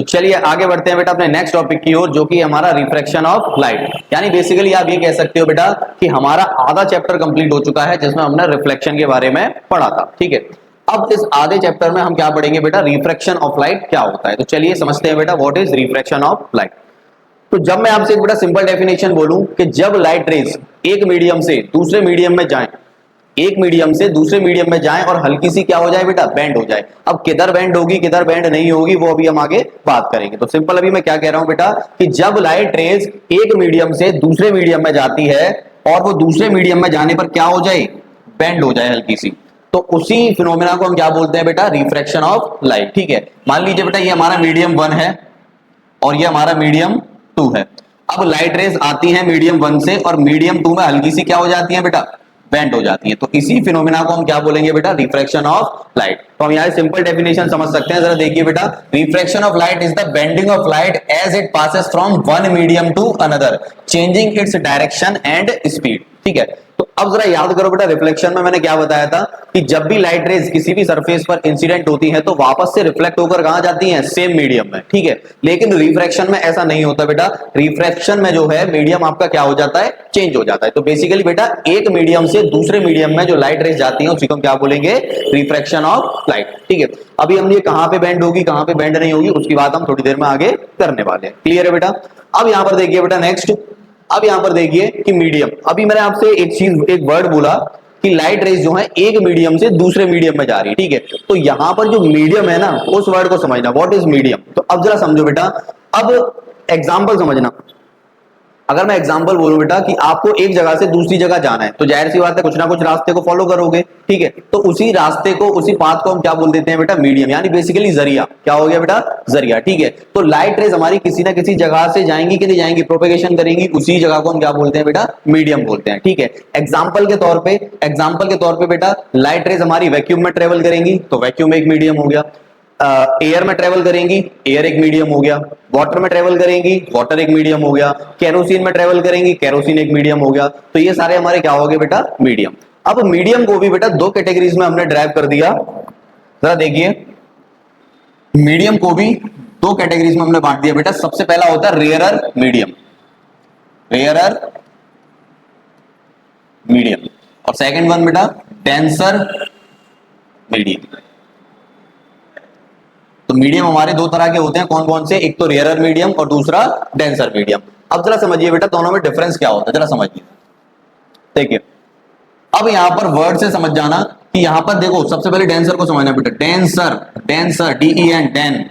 चलिए आगे बढ़ते हैं बेटा अपने नेक्स्ट टॉपिक की ओर, जो कि हमारा रिफ्रैक्शन ऑफ लाइट। यानी बेसिकली आप ये कह सकते हो बेटा कि हमारा आधा चैप्टर कंप्लीट हो चुका है जिसमें हमने रिफ्लेक्शन के बारे में पढ़ा था। ठीक है, अब इस आधे चैप्टर में हम क्या पढ़ेंगे बेटा, रिफ्रैक्शन ऑफ लाइट क्या होता है। तो चलिए समझते हैं बेटा what is refraction of light. तो जब मैं आपसे एक बेटा सिंपल डेफिनेशन बोलूं कि जब लाइट रेज एक मीडियम से दूसरे मीडियम में जाएं, एक मीडियम से दूसरे मीडियम में जाएं और हल्की सी क्या हो जाए बेटा, बेंड हो जाए। अब किधर बेंड होगी किधर बेंड नहीं होगी वो अभी हम आगे बात करेंगे। तो सिंपल अभी मैं क्या कह रहा हूं बेटा कि जब लाइट रेज एक मीडियम से दूसरे मीडियम में जाती है और वो दूसरे मीडियम में जाने पर क्या हो जाए, बेंड हो जाए हल्की सी, तो उसी फिनोमेना को हम क्या बोलते हैं बेटा, रिफ्रैक्शन ऑफ लाइट। ठीक है, मान लीजिए बेटा ये हमारा मीडियम 1 है और ये हमारा मीडियम 2 है। अब लाइट रेज आती है मीडियम 1 से और मीडियम 2 में हल्की सी क्या हो जाती है बेटा, बेंड हो जाती है। तो इसी फिनोमेना को हम क्या बोलेंगे बेटा, रिफ्रैक्शन ऑफ लाइट। तो हम यहाँ सिंपल डेफिनेशन समझ सकते हैं, जरा देखिए बेटा, refraction of light is the bending of light as it passes from one medium to another changing its direction and speed. ठीक है, तो अब जरा याद करो बेटा, रिफ्लेक्शन में मैंने क्या बताया था कि जब भी लाइट रेज किसी भी सरफेस पर इंसिडेंट होती है तो वापस से रिफ्लेक्ट होकर कहां जाती हैं, सेम मीडियम में। ठीक है, लेकिन रिफ्रैक्शन में ऐसा नहीं होता बेटा, रिफ्रैक्शन में जो है मीडियम आपका क्या हो जाता है, चेंज हो जाता है। तो बेसिकली बेटा एक मीडियम से दूसरे मीडियम में जो लाइट रेज जाती है उसी को हम क्या बोलेंगे, रिफ्रैक्शन ऑफ लाइट। ठीक है, अभी हम ये कहां पे बेंड होगी कहां पे बेंड नहीं होगी उसकी बात हम थोड़ी देर में आगे करने वाले हैं। क्लियर है बेटा। अब यहां पर देखिए बेटा नेक्स्ट, अब यहां पर देखिए कि मीडियम, अभी मैंने आपसे एक चीज एक वर्ड बोला कि लाइट रेज जो है एक मीडियम से दूसरे मीडियम में जा रही है। ठीक है, तो यहां पर जो मीडियम है ना उस वर्ड को समझना, व्हाट इज मीडियम। तो अब जरा समझो बेटा, अब एग्जांपल समझना। अगर मैं एग्जांपल बोलूं बेटा कि आपको एक जगह से दूसरी जगह जाना है तो जाहिर सी बात है कुछ ना कुछ रास्ते को फॉलो करोगे। ठीक है, तो उसी रास्ते को उसी पाथ को हम क्या बोल देते हैं बेटा, मीडियम, यानी बेसिकली जरिया। क्या हो गया बेटा, जरिया। ठीक है, तो लाइट रेज हमारी किसी ना किसी जगह से जाएंगी कि नहीं जाएंगी, प्रोपेगेशन करेंगी, उसी जगह को हम क्या बोलते हैं बेटा, मीडियम बोलते हैं। ठीक है, एग्जाम्पल के तौर पे बेटा लाइट रेज हमारी वैक्यूम में ट्रेवल करेंगी तो वैक्यूम एक मीडियम हो गया, एयर में ट्रेवल करेंगी, एयर एक मीडियम हो गया, वाटर में ट्रेवल करेंगी, वाटर एक मीडियम हो गया, केरोसिन में ट्रेवल करेंगी, केरोसिन एक मीडियम हो गया। तो ये सारे हमारे क्या हो गए बेटा, मीडियम। अब मीडियम को भी बेटा दो कैटेगरीज में हमने ड्राइव कर दिया। जरा देखिए, मीडियम को भी दो कैटेगरीज में हमने बांट दिया बेटा। सबसे पहला होता है रेयरर मीडियम, रेयरर मीडियम, और सेकंड वन बेटा डेंसर मीडियम। तो मीडियम हमारे दो तरह के होते हैं, कौन कौन से, एक तो रेयरर मीडियम और दूसरा डेंसर मीडियम। अब जरा समझिए बेटा दोनों में डिफरेंस क्या होता है, जरा समझिए। देखिए अब यहां पर वर्ड से समझ जाना कि यहां पर देखो, सबसे पहले डेंसर को समझना बेटा, डेंसर, डेंसर DEN डेन।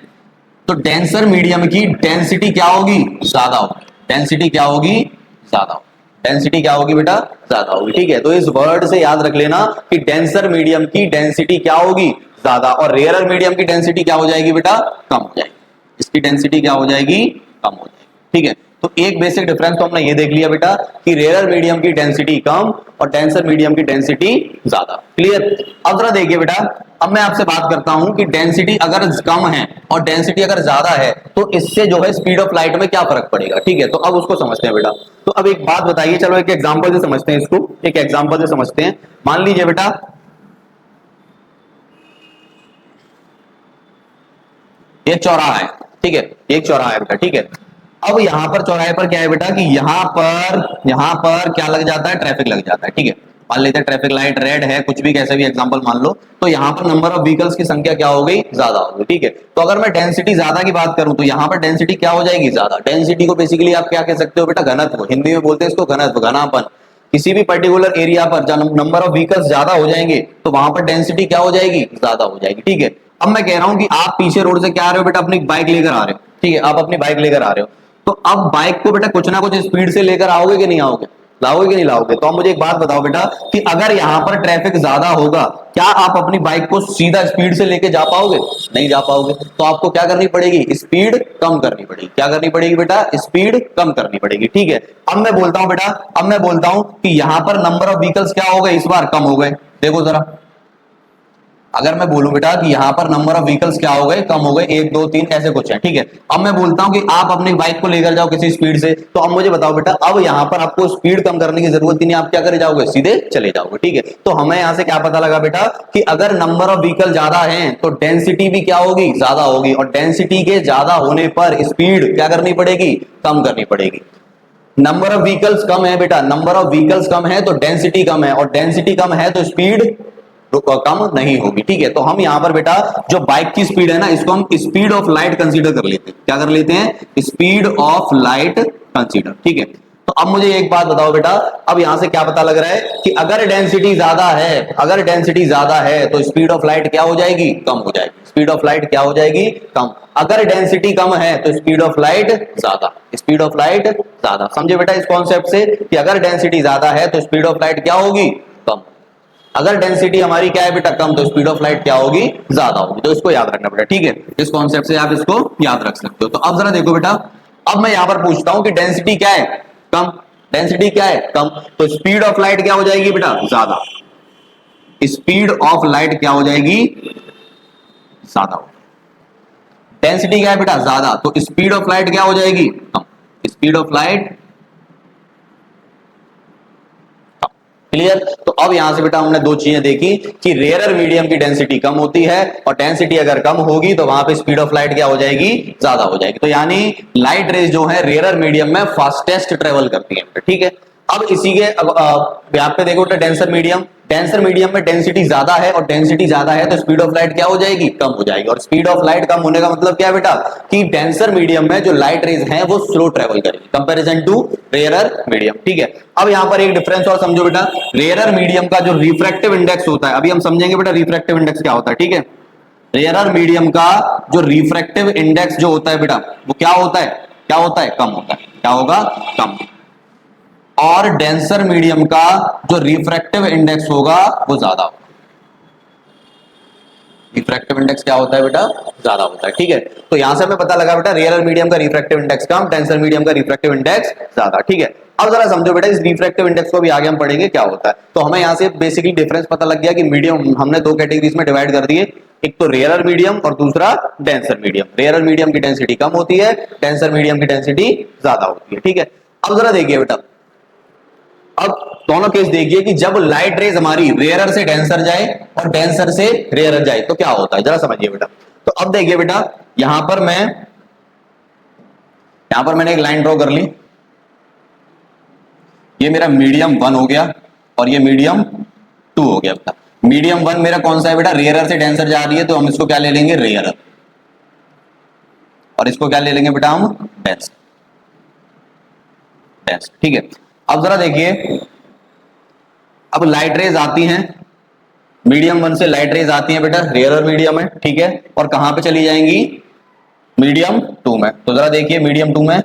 तो डेंसर मीडियम की डेंसिटी क्या होगी, ज्यादा होगी। डेंसिटी क्या होगी, ज्यादा होगी। डेंसिटी क्या होगी बेटा, ज्यादा होगी। ठीक है, तो इस वर्ड से याद रख लेना कि डेंसर मीडियम की डेंसिटी क्या होगी, ज्यादा, और रेयरर मीडियम की डेंसिटी क्या हो जाएगी बेटा, कम हो जाएगी। इसकी डेंसिटी क्या हो जाएगी, कम हो जाएगी। ठीक है, तो एक बेसिक डिफरेंस तो हमने ये देख लिया बेटा कि रेयरर मीडियम की डेंसिटी कम और डेंसर मीडियम की डेंसिटी ज्यादा। क्लियर। अब जरा देखिए बेटा, अब मैं आपसे बात करता हूं कि डेंसिटी अगर कम है और डेंसिटी अगर ज्यादा है तो इससे जो है स्पीड ऑफ लाइट में क्या फर्क पड़ेगा। ठीक है, तो अब उसको समझते हैं बेटा। तो अब एक बात बताइए, चलो एक एग्जांपल से समझते हैं इसको, एक एग्जांपल से समझते हैं। मान लीजिए बेटा ये चौराहा है। ठीक है, एक चौराहा है बेटा। ठीक है, अब यहां पर चौराहे पर क्या है बेटा कि यहां पर क्या लग जाता है, ट्रैफिक लग जाता है। ठीक है, मान लेते हैं ट्रैफिक लाइट रेड है, कुछ भी कैसे भी एग्जांपल मान लो, तो यहां पर नंबर ऑफ व्हीकल्स की संख्या क्या हो गई, ज्यादा हो गई। ठीक है, तो अगर मैं डेंसिटी ज्यादा की बात करूं तो यहां पर डेंसिटी क्या हो जाएगी, ज्यादा। डेंसिटी को बेसिकली आप क्या कह सकते हो बेटा, घनत्व, हिंदी में बोलते हैं इसको घनत्व, घनापन। किसी भी पर्टिकुलर एरिया पर जब नंबर ऑफ व्हीकल्स ज्यादा हो जाएंगे तो वहां पर डेंसिटी क्या हो जाएगी, ज्यादा हो जाएगी। ठीक है, अब मैं कह रहा हूं कि आप पीछे रोड से क्या आ रहे हो बेटा, अपनी बाइक लेकर आ रहे हो। ठीक है, आप अपनी बाइक लेकर आ रहे हो, तो अब बाइक को बेटा कुछ ना कुछ स्पीड से लेकर आओगे कि नहीं आओगे, लाओगे कि नहीं लाओगे। तो आप मुझे एक बात बताओ बेटा कि अगर यहां पर ट्रैफिक ज्यादा होगा, क्या आप अपनी बाइक को सीधा स्पीड से लेके जा पाओगे, नहीं जा पाओगे। तो आपको क्या करनी पड़ेगी, स्पीड कम करनी पड़ेगी। क्या करनी पड़ेगी बेटा, स्पीड कम करनी पड़ेगी। ठीक है, अब मैं बोलता हूं बेटा, अब मैं बोलता हूं कि यहां पर नंबर ऑफ व्हीकल्स क्या हो गए, इस बार कम हो गए। देखो जरा, अगर मैं बोलूं बेटा कि यहाँ पर नंबर ऑफ व्हीकल्स क्या हो गए, कम हो गए, 1 2 3 ऐसे कुछ है, ठीक है। अब मैं बोलता हूं कि आप अपनी बाइक को लेकर जाओ किसी स्पीड से, तो अब मुझे बताओ बेटा, अब यहाँ पर आपको स्पीड कम करने की जरूरत ही नहीं, आप क्या करे जाओगे, सीधे चले जाओगे, ठीक है। तो हमें यहाँ से क्या पता लगा बेटा कि अगर नंबर ऑफ व्हीकल ज्यादा है तो डेंसिटी भी क्या होगी, ज्यादा होगी, और डेंसिटी के ज्यादा होने पर स्पीड क्या करनी पड़ेगी, कम करनी पड़ेगी। नंबर ऑफ व्हीकल्स कम है बेटा, नंबर ऑफ व्हीकल्स कम है तो डेंसिटी कम है, और डेंसिटी कम है तो स्पीड कम नहीं होगी, ठीक है। तो हम यहां पर बेटा जो बाइक की स्पीड है ना, इसको हम स्पीड ऑफ लाइट कंसीडर कर लेते हैं। क्या कर लेते हैं, स्पीड ऑफ लाइट कंसीडर, ठीक है। तो अब मुझे एक बात बताओ बेटा, अब यहां से क्या पता लग रहा है कि अगर डेंसिटी ज्यादा है, अगर डेंसिटी ज्यादा है तो स्पीड ऑफ लाइट क्या हो जाएगी, कम हो जाएगी। स्पीड ऑफ लाइट क्या हो जाएगी, कम। अगर डेंसिटी कम है तो स्पीड ऑफ लाइट ज्यादा, स्पीड ऑफ लाइट ज्यादा। समझे बेटा इस कॉन्सेप्ट से कि अगर डेंसिटी ज्यादा है तो स्पीड ऑफ लाइट क्या होगी, कम। अगर डेंसिटी हमारी क्या है बेटा, कम, तो स्पीड ऑफ लाइट क्या होगी, ज्यादा होगी। तो इसको याद रखना बेटा, ठीक है। इस कॉन्सेप्ट से आप इसको याद रख सकते हो। तो अब जरा देखो बेटा, अब मैं यहां पर पूछता हूं कि डेंसिटी क्या है, कम। डेंसिटी क्या है, कम, तो स्पीड ऑफ लाइट क्या हो जाएगी बेटा, ज्यादा। स्पीड ऑफ लाइट क्या हो जाएगी, ज्यादा हो। डेंसिटी क्या है बेटा, ज्यादा, तो स्पीड ऑफ लाइट क्या हो जाएगी, कम। Speed of light, clear. तो अब यहां से बेटा हमने दो चीजें देखी कि रेयरर मीडियम की डेंसिटी कम होती है, और डेंसिटी अगर कम होगी तो वहां पे स्पीड ऑफ लाइट क्या हो जाएगी, ज्यादा हो जाएगी। तो यानी लाइट रेज जो है रेयरर मीडियम में फास्टेस्ट ट्रेवल करती है, ठीक है। अब इसी के यहाँ पे देखो डेंसर मीडियम, डेंसर मीडियम में डेंसिटी ज्यादा है, और डेंसिटी ज्यादा है तो स्पीड ऑफ लाइट क्या हो जाएगी, कम हो जाएगी। और स्पीड ऑफ लाइट कम होने का मतलब क्या है बेटा, कि डेंसर मीडियम में जो लाइट रेज हैं वो स्लो ट्रेवल करेगी कंपैरिजन टू रेयरर मीडियम, ठीक है। अब यहां पर एक डिफरेंस और समझो बेटा, रेयरर मीडियम का जो रिफ्रैक्टिव इंडेक्स होता है, अभी हम समझेंगे बेटा रिफ्रैक्टिव इंडेक्स क्या होता है, ठीक है। रेयरर मीडियम का जो रिफ्रैक्टिव इंडेक्स जो होता है बेटा, वो क्या होता है, क्या होता है, कम होता है। क्या होगा, कम। और डेंसर मीडियम का जो रिफ्रैक्टिव इंडेक्स होगा वो ज्यादा होगा। रिफ्रैक्टिव इंडेक्स क्या होता है बेटा, ज्यादा होता है, ठीक है। तो यहां से हमें पता लगा बेटा रेयरर मीडियम का रिफ्रैक्टिव इंडेक्स कम, डेंसर मीडियम का रिफ्रैक्टिव इंडेक्स ज्यादा, ठीक है। अब जरा समझो बेटा इस रिफ्रैक्टिव इंडेक्स को भी आगे हम पढ़ेंगे क्या होता है। तो हमें यहां से बेसिकली डिफरेंस पता लग गया कि मीडियम हमने दो कैटेगरीज में डिवाइड कर दिए, एक तो रेयरर मीडियम और दूसरा डेंसर मीडियम। रेयरर मीडियम की डेंसिटी कम होती है, डेंसर मीडियम की डेंसिटी ज्यादा होती है, ठीक है। अब जरा देखिए बेटा, अब दोनों केस देखिए कि जब लाइट रेज हमारी रेयरर से डेंसर जाए और डेंसर से रेयरर जाए तो क्या होता है, जरा समझिए बेटा। तो अब देखिए बेटा, यहां पर मैंने एक लाइन ड्रॉ कर ली, ये मेरा मीडियम 1 हो गया और ये मीडियम 2 हो गया बेटा। मीडियम 1 मेरा कौन सा है बेटा, रेयरर से डेंसर जा रही है, तो हम इसको क्या ले लेंगे, रेयरर, और इसको क्या ले लेंगे बेटा हम, डेंसर, ठीक है। अब जरा देखिए, अब लाइट रेज आती हैं, मीडियम 1 से लाइट रेज आती हैं बेटा रेयरर मीडियम में, ठीक है, और कहां पे चली जाएंगी, मीडियम 2 में। तो जरा देखिए मीडियम 2 में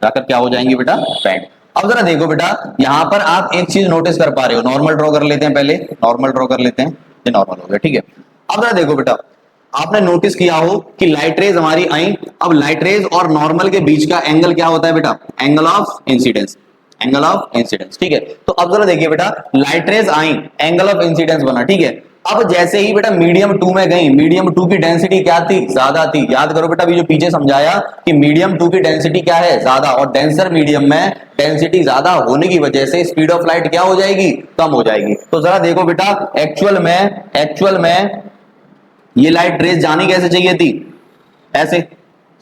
जाकर क्या हो जाएंगी बेटा, बैंड। अब जरा देखो बेटा, यहां पर आप एक चीज नोटिस कर पा रहे हो, नॉर्मल ड्रॉ कर लेते हैं, पहले नॉर्मल ड्रॉ कर लेते हैं, ये नॉर्मल हो गया, ठीक है। अब जरा देखो बेटा, आपने नोटिस किया हो कि लाइट रेज हमारी आई, अब लाइट रेज और नॉर्मल के बीच का एंगल क्या होता है बेटा, angle of incidence, angle of incidence, ठीक है। तो अब जरा देखिए बेटा, light rays I, angle of incidence बना, ठीक है। अब जैसे ही बेटा मीडियम 2 में गई, मीडियम 2 की डेंसिटी क्या थी, ज्यादा थी। याद करो बेटा, अभी जो पीछे समझाया कि मीडियम 2 की डेंसिटी क्या है, ज्यादा, और डेंसर मीडियम में डेंसिटी ज्यादा होने की वजह से स्पीड ऑफ लाइट क्या हो जाएगी, कम हो जाएगी। तो जरा देखो बेटा, एक्चुअल में ये लाइट रेज जानी कैसे चाहिए थी, ऐसे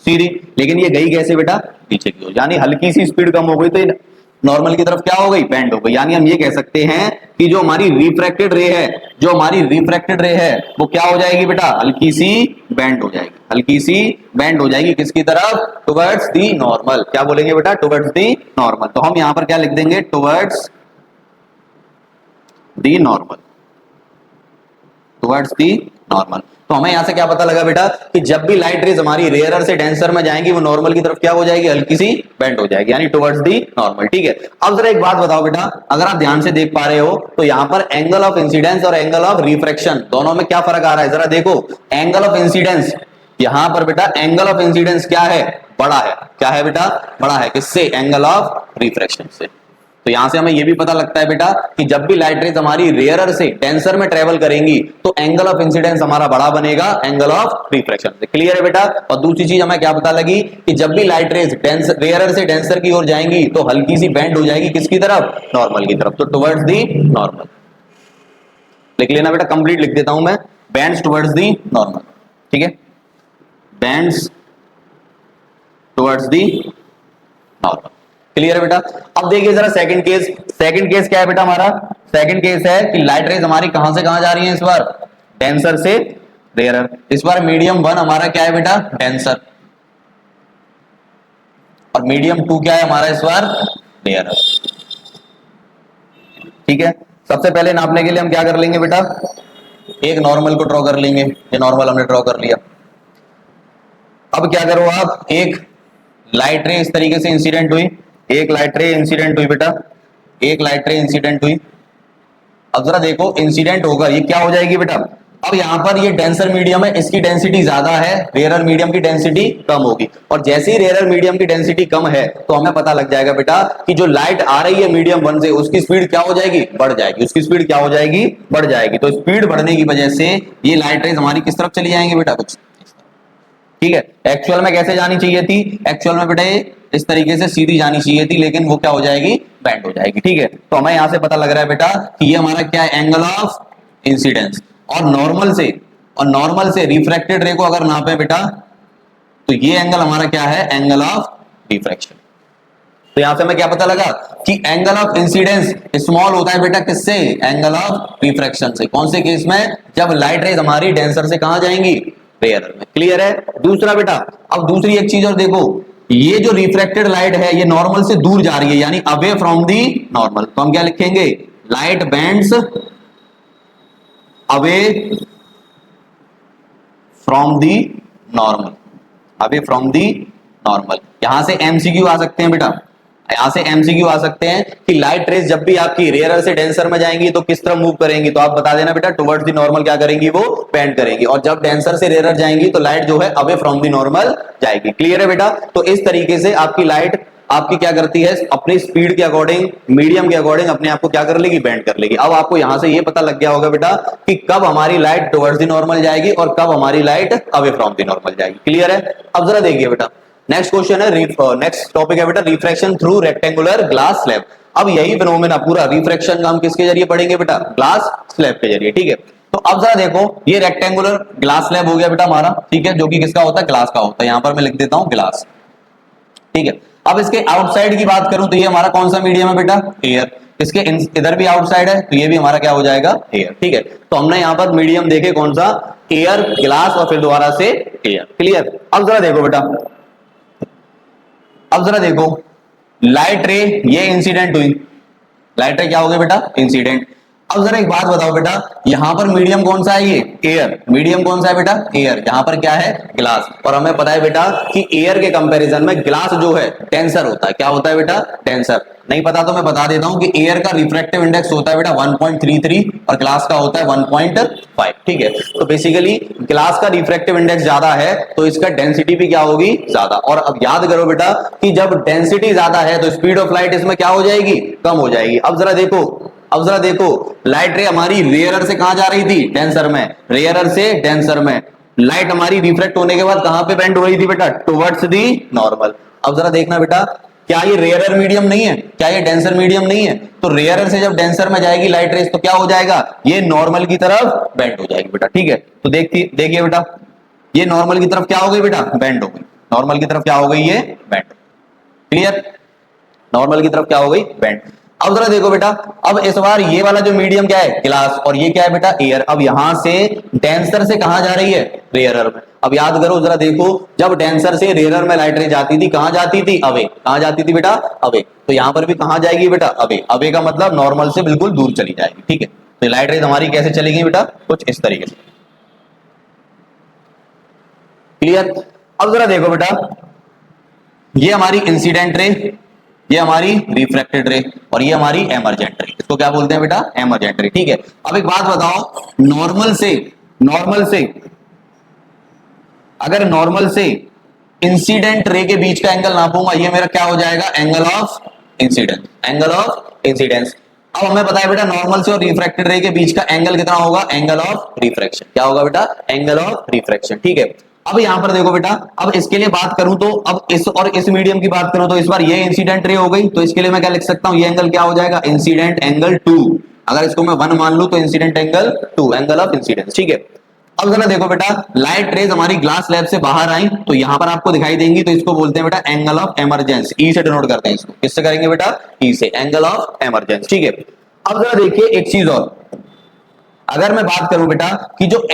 सीधी, लेकिन ये गई कैसे बेटा, पीछे की ओर, यानी हल्की सी स्पीड कम हो गई तो नॉर्मल की तरफ क्या हो गई, बेंड हो गई। यानी हम ये कह सकते हैं कि जो हमारी रिफ्रैक्टेड रे है, जो हमारी रिफ्रैक्टेड रे है वो क्या हो जाएगी बेटा, हल्की सी बेंड हो जाएगी, हल्की सी बेंड हो जाएगी, किसकी तरफ, टुवर्ड्स दी नॉर्मल। क्या बोलेंगे बेटा, टुवर्ड्स दी नॉर्मल। तो हम यहां पर क्या लिख देंगे, towards the normal, towards the normal. तो हमें यहां से क्या पता लगा बेटा कि जब भी लाइट रेज हमारी रेयरर से डेंसर में जाएंगी वो नॉर्मल की तरफ क्या हो जाएगी, हल्की सी बेंड हो जाएगी, यानी टुवर्ड्स दी नॉर्मल, ठीक है। अब जरा एक बात बताओ बेटा, अगर आप ध्यान से देख पा रहे हो तो यहां पर एंगल ऑफ इंसिडेंस और एंगल ऑफ रिफ्रैक्शन दोनों में क्या फर्क आ रहा है, जरा देखो। एंगल ऑफ इंसिडेंस, यहां पर बेटा एंगल ऑफ इंसिडेंस क्या है, बड़ा है, क्या है बेटा, बड़ा है, किससे, एंगल ऑफ रिफ्रैक्शन से। तो यहां से हमें यह भी पता लगता है बेटा कि जब भी लाइट रेज हमारी रेयरर से डेंसर में ट्रेवल करेंगी तो एंगल ऑफ इंसिडेंस हमारा बड़ा बनेगा एंगल ऑफ रिफ्रैक्शन से। क्लियर है बेटा। और दूसरी चीज हमें क्या पता लगी कि जब भी लाइट रेज रेयरर से डेंसर की ओर जाएंगी तो हल्की सी बेंड हो जाएगी किसकी तरफ, नॉर्मल की तरफ, तो टुवर्ड्स दी नॉर्मल। लिख लेना बेटा, कंप्लीट लिख देता हूं मैं, बेंड्स टुवर्ड्स दी नॉर्मल। ठीक है, bends towards the normal. Clear है बेटा। अब देखिए जरा सेकंड केस। सेकंड केस क्या है बेटा हमारा, सेकंड केस है कि लाइट रेज हमारी कहां से कहां जा रही है, इस बार डेंसर से रेयरर। इस बार मीडियम 1 हमारा क्या है बेटा, डेंसर, और मीडियम 2 क्या है हमारा इस बार, रेयरर। ठीक है, सबसे पहले नापने के लिए हम क्या कर लेंगे बेटा, एक नॉर्मल को ड्रॉ कर लेंगे। ये नॉर्मल हमने ड्रॉ कर लिया। अब क्या करो आप, एक लाइट रे इस तरीके से इंसिडेंट हुई, एक लाइट रे इंसिडेंट हुई बेटा, एक लाइट रे इंसिडेंट हुई। अब जरा देखो इंसिडेंट होगा, ये क्या हो जाएगी बेटा, अब यहां पर ये डेंसर मीडियम है, इसकी डेंसिटी ज्यादा है, रेयरर मीडियम की डेंसिटी कम होगी। और जैसे ही रेयरर मीडियम की डेंसिटी कम है तो हमें पता लग जाएगा बेटा कि जो लाइट आ रही है मीडियम 1 से उसकी स्पीड क्या हो जाएगी, बढ़ जाएगी। उसकी स्पीड क्या हो जाएगी, बढ़ जाएगी। तो स्पीड बढ़ने की वजह से ये लाइट रेज हमारी किस तरफ चली जाएंगी बेटा, कुछ। ठीक है, एक्चुअल में कैसे जानी चाहिए थी, एक्चुअल में बेटा ये इस तरीके से सीधी जानी चाहिए थी, लेकिन वो क्या हो जाएगी, बैंड हो जाएगी। ठीक है, तो हमें यहां से पता लग रहा है बेटा कि ये हमारा क्या है, एंगल ऑफ इंसिडेंस। और नॉर्मल से रिफ्रैक्टेड रे को अगर नापे बेटा तो ये एंगल हमारा क्या है, एंगल ऑफ रिफ्रैक्शन। तो यहां से हमें क्या पता लगा कि एंगल ऑफ इंसिडेंस स्मॉल होता है बेटा किससे, एंगल ऑफ रिफ्रैक्शन से। कौन से केस में, जब लाइट रेज हमारी डेंसर से कहां जाएंगी, रेयरर में। क्लियर है। दूसरा बेटा, अब दूसरी एक चीज और देखो, ये जो रिफ्रैक्टेड लाइट है ये नॉर्मल से दूर जा रही है, यानी अवे फ्रॉम दी नॉर्मल। तो हम क्या लिखेंगे, light bends away from the normal, away from the normal. यहां से एमसीक्यू आ सकते हैं बेटा, यहां से एमसीक्यू आ सकते हैं कि लाइट रेज जब भी आपकी रेयरर से डेंसर में जाएंगी तो किस तरफ मूव करेंगी, तो आप बता देना बेटा टुवर्ड्स दी नॉर्मल क्या करेंगी, वो बेंड करेंगी। और जब डेंसर से रेयरर जाएंगी तो लाइट जो है अवे फ्रॉम दी नॉर्मल जाएगी। क्लियर है बेटा। तो इस तरीके से आपकी लाइट आपकी क्या करती है, अपनी स्पीड के अकॉर्डिंग, मीडियम के अकॉर्डिंग अपने आप को क्या कर लेगी, बेंड कर लेगी। अब आपको यहां से ये पता लग गया होगा बेटा कि कब हमारी लाइट टुवर्ड्स दी नॉर्मल जाएगी और कब हमारी light away from the normal जाएगी। क्लियर है। अब जरा देखिए बेटा, नेक्स्ट क्वेश्चन है, नेक्स्ट टॉपिक है बेटा refraction through rectangular glass slab. अब यही फिनोमेना पूरा रिफ्रैक्शन का हम किसके जरिए पढ़ेंगे बेटा, ग्लास स्लैब के जरिए। ठीक है, तो अब जरा देखो, ये रेक्टेंगुलर ग्लास स्लैब हो गया बेटा हमारा। ठीक है, जो कि किसका होता है, ग्लास का होता है। यहां पर मैं लिख देता हूं ग्लास। ठीक है, अब इसके आउटसाइड की बात करूं तो ये हमारा कौन सा मीडियम है बेटा, एयर। इसके इधर भी आउटसाइड है तो ये भी हमारा क्या हो जाएगा, एयर। ठीक है, तो हमने यहां पर मीडियम देखे कौन सा, एयर, ग्लास और फिर दोबारा से एयर। क्लियर। अब जरा देखो बेटा, अब जरा देखो, लाइट रे ये इंसिडेंट हुई, लाइट रे क्या हो गया बेटा, इंसिडेंट। अब जरा एक बात बताओ बेटा, यहां पर मीडियम कौन सा है, ये एयर। मीडियम कौन सा है बेटा, एयर। यहां पर क्या है, ग्लास। और हमें पता है बेटा कि एयर के कंपैरिजन में ग्लास जो है डेंसर होता है। क्या होता है बेटा, डेंसर। नहीं पता तो मैं बता देता हूं कि एयर का रिफ्रैक्टिव इंडेक्स होता है बेटा 1.33 और ग्लास का होता है 1.5। ठीक है, तो बेसिकली ग्लास का रिफ्रैक्टिव इंडेक्स ज्यादा है तो इसका डेंसिटी भी क्या होगी, ज्यादा। और अब याद करो बेटा कि जब डेंसिटी ज्यादा है तो स्पीड ऑफ लाइट इसमें क्या हो जाएगी, कम हो जाएगी। अब जरा देखो, लाइट रे हमारी रेयरर से कहां जा रही थी, डेंसर में। रेयरर से डेंसर में लाइट हमारी रिफ्रैक्ट होने के बाद कहां पे बेंड हो रही थी बेटा, टुवर्ड्स दी नॉर्मल। अब जरा देखना बेटा, क्या ये रेयरर मीडियम नहीं है, क्या ये डेंसर मीडियम नहीं है, तो रेयरर से जब डेंसर में जाएगी लाइट रेस तो क्या हो जाएगा, ये नॉर्मल की तरफ बेंड हो जाएगी बेटा। ठीक है, तो देखिए बेटा, ये नॉर्मल की तरफ क्या हो गई बेटा, बेंड हो गई। नॉर्मल की तरफ क्या हो गई, ये बेंड। क्लियर, नॉर्मल की तरफ क्या हो गई, बेंड। अब जरा देखो बेटा, अब इस बार ये वाला जो मीडियम क्या है, ग्लास, और ये क्या है बेटा, एयर। अब यहां से डेंसर से कहां जा रही है, रेयरर में। अब याद करो, जरा देखो, जब डेंसर से रेयरर में लाइट रे जाती थी कहां जाती थी, अवे। कहां जाती थी बेटा, अवे। तो यहां पर भी कहां जाएगी बेटा, अवे। अवे का मतलब नॉर्मल से बिल्कुल दूर चली जाएगी। ठीक है, तो लाइट रेज हमारी कैसे चलेगी बेटा, कुछ इस तरीके से। क्लियर। अब जरा देखो बेटा, ये हमारी इंसिडेंट रे, ये हमारी रिफ्रैक्टेड रे, और ये हमारी एमर्जेंट रे। इसको क्या बोलते हैं बेटा, एमर्जेंट रे। ठीक है, अब एक बात बताओ, नॉर्मल से अगर नॉर्मल से इंसिडेंट रे के बीच का एंगल नापूंगा, ये मेरा क्या हो जाएगा, angle of incidence, angle of incidence. अब हमें पता है बेटा नॉर्मल से और रिफ्रैक्टेड रे के बीच का एंगल कितना होगा, एंगल ऑफ रिफ्रैक्शन। क्या होगा बेटा, एंगल ऑफ रिफ्रैक्शन। ठीक है, अब यहां पर देखो बेटा, अब इसके लिए बात करूं तो अब इस और इस मीडियम की बात करूं तो इस बार ये इंसिडेंट रे हो गई, तो इसके लिए मैं क्या लिख सकता हूं, ये एंगल क्या हो जाएगा, इंसिडेंट एंगल 2। अगर इसको मैं 1 मान लूं तो incident angle 2, angle of incidence. ठीक है, अब जरा देखो बेटा, लाइट रेज हमारी ग्लास स्लैब से बाहर आई तो यहां पर आपको दिखाई देंगी, तो इसको बोलते हैं बेटा एंगल ऑफ इमरजेंस। ई से डिनोट करते हैं इसको, किससे करेंगे बेटा, ई से, एंगल ऑफ इमरजेंस। ठीक है, अब जरा देखिए एक चीज और, अगर मैं बात करूं बेटा कि जो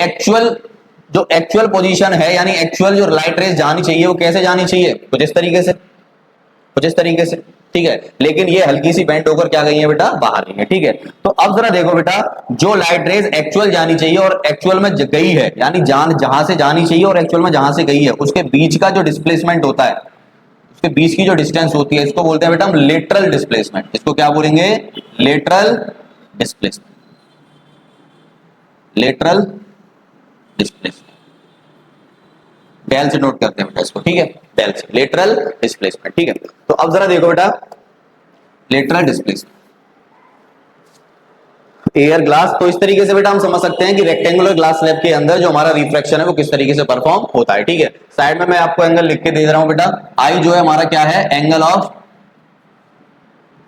एक्चुअल पोजीशन है, यानी एक्चुअल जो लाइट रेज जानी चाहिए वो कैसे जानी चाहिए, कुछ इस तरीके से, कुछ इस तरीके से। ठीक है, लेकिन ये हल्की सी बेंट होकर क्या गई है बेटा, बाहर गई है। ठीक है, तो अब जरा देखो बेटा, जो लाइट रेज एक्चुअल जानी चाहिए और एक्चुअल में गई है, यानी जहां से जानी चाहिए और एक्चुअल में जहां से गई है, उसके बीच का जो डिस्प्लेसमेंट होता है, उसके बीच की जो डिस्टेंस होती है, इसको बोलते हैं बेटा हम लेटरल डिस्प्लेसमेंट। इसको क्या बोलेंगे, लेटरल डिस्प्लेसमेंट, लेटरल डिस्प्लेसमेंट। डेल से नोट करते हैं बेटा इसको। ठीक है, डेल से, लेटरल डिस्प्लेसमेंट। ठीक है, तो अब जरा देखो बेटा, लेटरल डिस्प्लेसमेंट एयर ग्लास, तो इस तरीके से बेटा हम समझ सकते हैं कि रेक्टेंगुलर ग्लास स्लैब के अंदर जो हमारा रिफ्रैक्शन है वो किस तरीके से परफॉर्म होता है। ठीक है, साइड में मैं आपको एंगल लिख के दे रहा हूं बेटा, आई जो है हमारा क्या है, एंगल ऑफ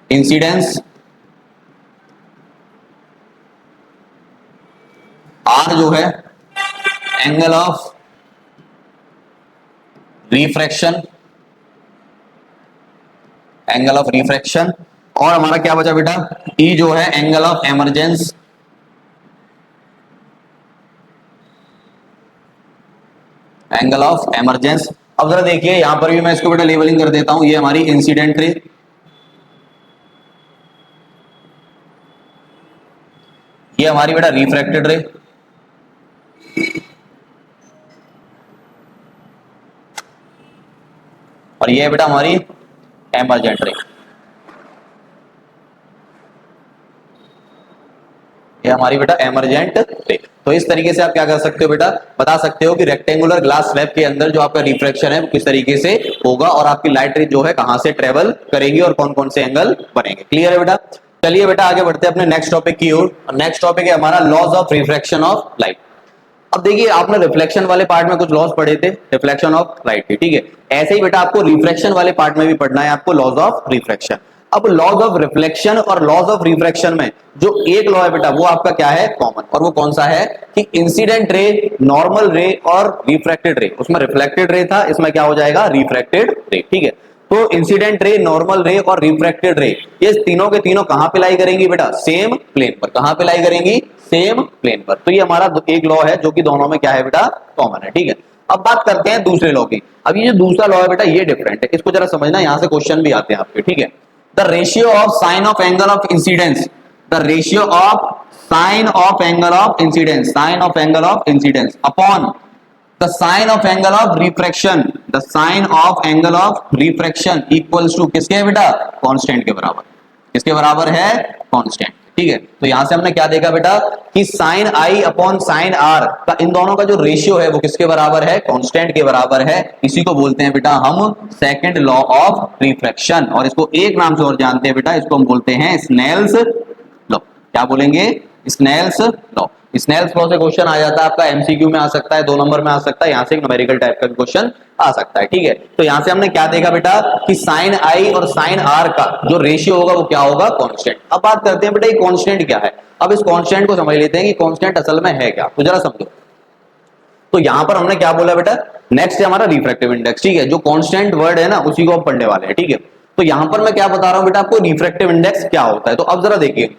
इंसिडेंस, आर जो है angle of refraction, angle of refraction, और हमारा क्या बचा बेटा, ई जो है angle of emergence, angle of emergence. अब जरा देखिए यहां पर भी मैं इसको बेटा लेबलिंग कर देता हूं, ये हमारी इंसिडेंट रे, ये हमारी बेटा रिफ्रैक्टेड रे, और ये बेटा हमारी एमरजेंट रे, ये हमारी बेटा एमरजेंट रे। तो इस तरीके से आप क्या कर सकते हो बेटा, बता सकते हो कि रेक्टेंगुलर ग्लास स्लैब के अंदर जो आपका रिफ्रैक्शन है वो किस तरीके से होगा और आपकी लाइट रे जो है कहां से ट्रेवल करेगी और कौन कौन से एंगल बनेंगे। क्लियर है बेटा, चलिए बेटा आगे बढ़ते हैं अपने नेक्स्ट टॉपिक की ओर। नेक्स्ट टॉपिक है हमारा laws of refraction of light. अब देखिए आपने रिफ्लेक्शन वाले पार्ट में कुछ लॉज पढ़े थे, रिफ्लेक्शन ऑफ लाइट के। ठीक है, ऐसे ही बेटा आपको रिफ्रैक्शन वाले पार्ट में भी पढ़ना है आपको लॉज ऑफ रिफ्रैक्शन। अब लॉज ऑफ रिफ्लेक्शन और लॉज ऑफ रिफ्रैक्शन में जो एक लॉ है बेटा वो आपका क्या है, कॉमन, और वो कौन सा है कि इंसिडेंट रे, नॉर्मल रे और रिफ्रैक्टेड रे, उसमें रिफ्लेक्टेड रे था, इसमें क्या हो जाएगा, रिफ्रैक्टेड रे। ठीक है, तो इंसिडेंट रे, नॉर्मल रे और रिफ्रैक्टेड रे, ये तीनों के तीनों कहां पे लाई करेंगी बेटा, सेम प्लेन पर। कहां पे लाई करेंगी, सेम प्लेन पर। तो ये हमारा एक लॉ है जो कि दोनों में क्या है बेटा, कॉमन है। ठीक है, अब बात करते हैं दूसरे लॉ की। अब ये जो दूसरा लॉ है बेटा ये डिफरेंट है, इसको जरा समझना, यहां से क्वेश्चन भी आते हैं आपके। ठीक है, the ratio of sine of angle of incidence, the ratio of sine of angle of incidence, sine of angle of incidence upon the sine of angle of refraction, the sine of angle of refraction equals to किसके है बेटा, constant के बराबर। किसके बराबर है, constant. ठीक है, तो यहां से हमने क्या देखा बेटा कि साइन आई अपॉन साइन आर का, इन दोनों का जो रेशियो है वो किसके बराबर है, कांस्टेंट के बराबर है। इसी को बोलते हैं बेटा हम सेकंड लॉ ऑफ रिफ्रैक्शन, और इसको एक नाम से और जानते हैं बेटा, इसको हम बोलते हैं स्नेल्स लॉ। क्या बोलेंगे, स्नेल्स लॉ। स्नेल्स लॉ से क्वेश्चन आ जाता है आपका, एमसीक्यू में आ सकता है, 2 नंबर में आ सकता है, यहां से एक न्यूमेरिकल टाइप का क्वेश्चन आ सकता है। ठीक है, तो यहां से हमने क्या देखा बेटा कि साइन आई और साइन आर का जो रेशियो होगा वो क्या होगा, कांस्टेंट। अब बात करते हैं बेटा ये कांस्टेंट क्या है। अब इस कांस्टेंट को समझ लेते हैं कि कांस्टेंट असल में है क्या, तो जरा समझो। तो यहां पर हमने क्या बोला बेटा, नेक्स्ट है हमारा रिफ्रैक्टिव इंडेक्स। ठीक है, जो कांस्टेंट वर्ड है ना उसी को हम पढ़ने वाले हैं। ठीक है, तो यहां पर मैं क्या बता रहा हूं बेटा आपको, रिफ्रैक्टिव इंडेक्स क्या होता है। तो अब जरा देखिए,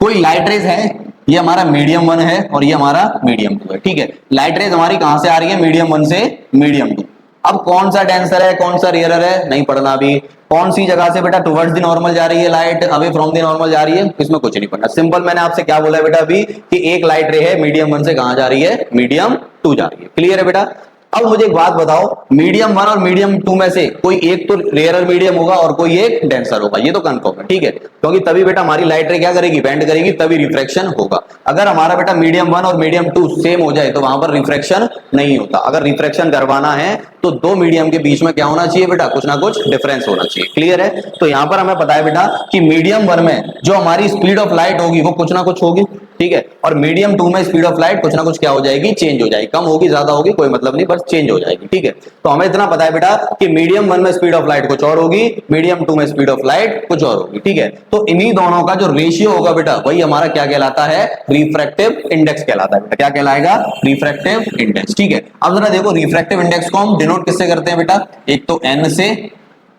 कोई लाइट रेज है, ये हमारा मीडियम 1 है और ये हमारा मीडियम 2 है। ठीक है, लाइट रेज हमारी कहां से आ रही है, मीडियम 1 से मीडियम 2। अब कौन सा डेंसर है कौन सा रेयरर है नहीं पढ़ना अभी, कौन सी जगह से बेटा टुवर्ड्स द नॉर्मल जा रही है light, away from the normal जा रही है, इसमें कुछ नहीं पढ़ना। सिंपल मैंने आपसे क्या बोला है बेटा अभी कि एक लाइट रे है मीडियम 1 से कहां जा रही है, मीडियम 2 जा रही है। क्लियर है बेटा। अब मुझे एक बात बताओ, मीडियम 1 और मीडियम 2 में से कोई एक तो रेयरर मीडियम होगा और कोई एक डेंसर होगा, ये तो कंफर्म है, ठीक है, क्योंकि तभी बेटा हमारी लाइट रे क्या करेगी, बेंड करेगी, तभी रिफ्रैक्शन होगा। अगर हमारा बेटा मीडियम 1 और मीडियम 2 सेम हो जाए तो वहां पर रिफ्रैक्शन नहीं होता। अगर रिफ्रैक्शन करवाना है तो दो मीडियम के बीच में क्या होना चाहिए बेटा, कुछ ना कुछ डिफरेंस होना चाहिए। क्लियर है? तो यहां पर हमें पता है बेटा कि मीडियम 1 में जो हमारी स्पीड ऑफ लाइट होगी वो कुछ ना कुछ होगी, ठीक है, और मीडियम 2 में स्पीड ऑफ लाइट कुछ ना कुछ क्या हो जाएगी, चेंज हो जाएगी, कम होगी ज्यादा होगी कोई मतलब नहीं, बस चेंज हो जाएगी, ठीक है। तो हमें इतना पता है बेटा कि मीडियम 1 में स्पीड ऑफ लाइट कुछ और होगी, मीडियम 2 में स्पीड ऑफ लाइट कुछ और होगी, ठीक है। तो इन्हीं दोनों का जो रेशियो होगा बेटा वही हमारा क्या कहलाता है, रिफ्रैक्टिव इंडेक्स कहलाता है बेटा। क्या कहलाएगा, रिफ्रैक्टिव इंडेक्स, ठीक है। अब जरा देखो रिफ्रैक्टिव इंडेक्स को हम डिनोट किससे करते हैं बेटा, एक तो एन से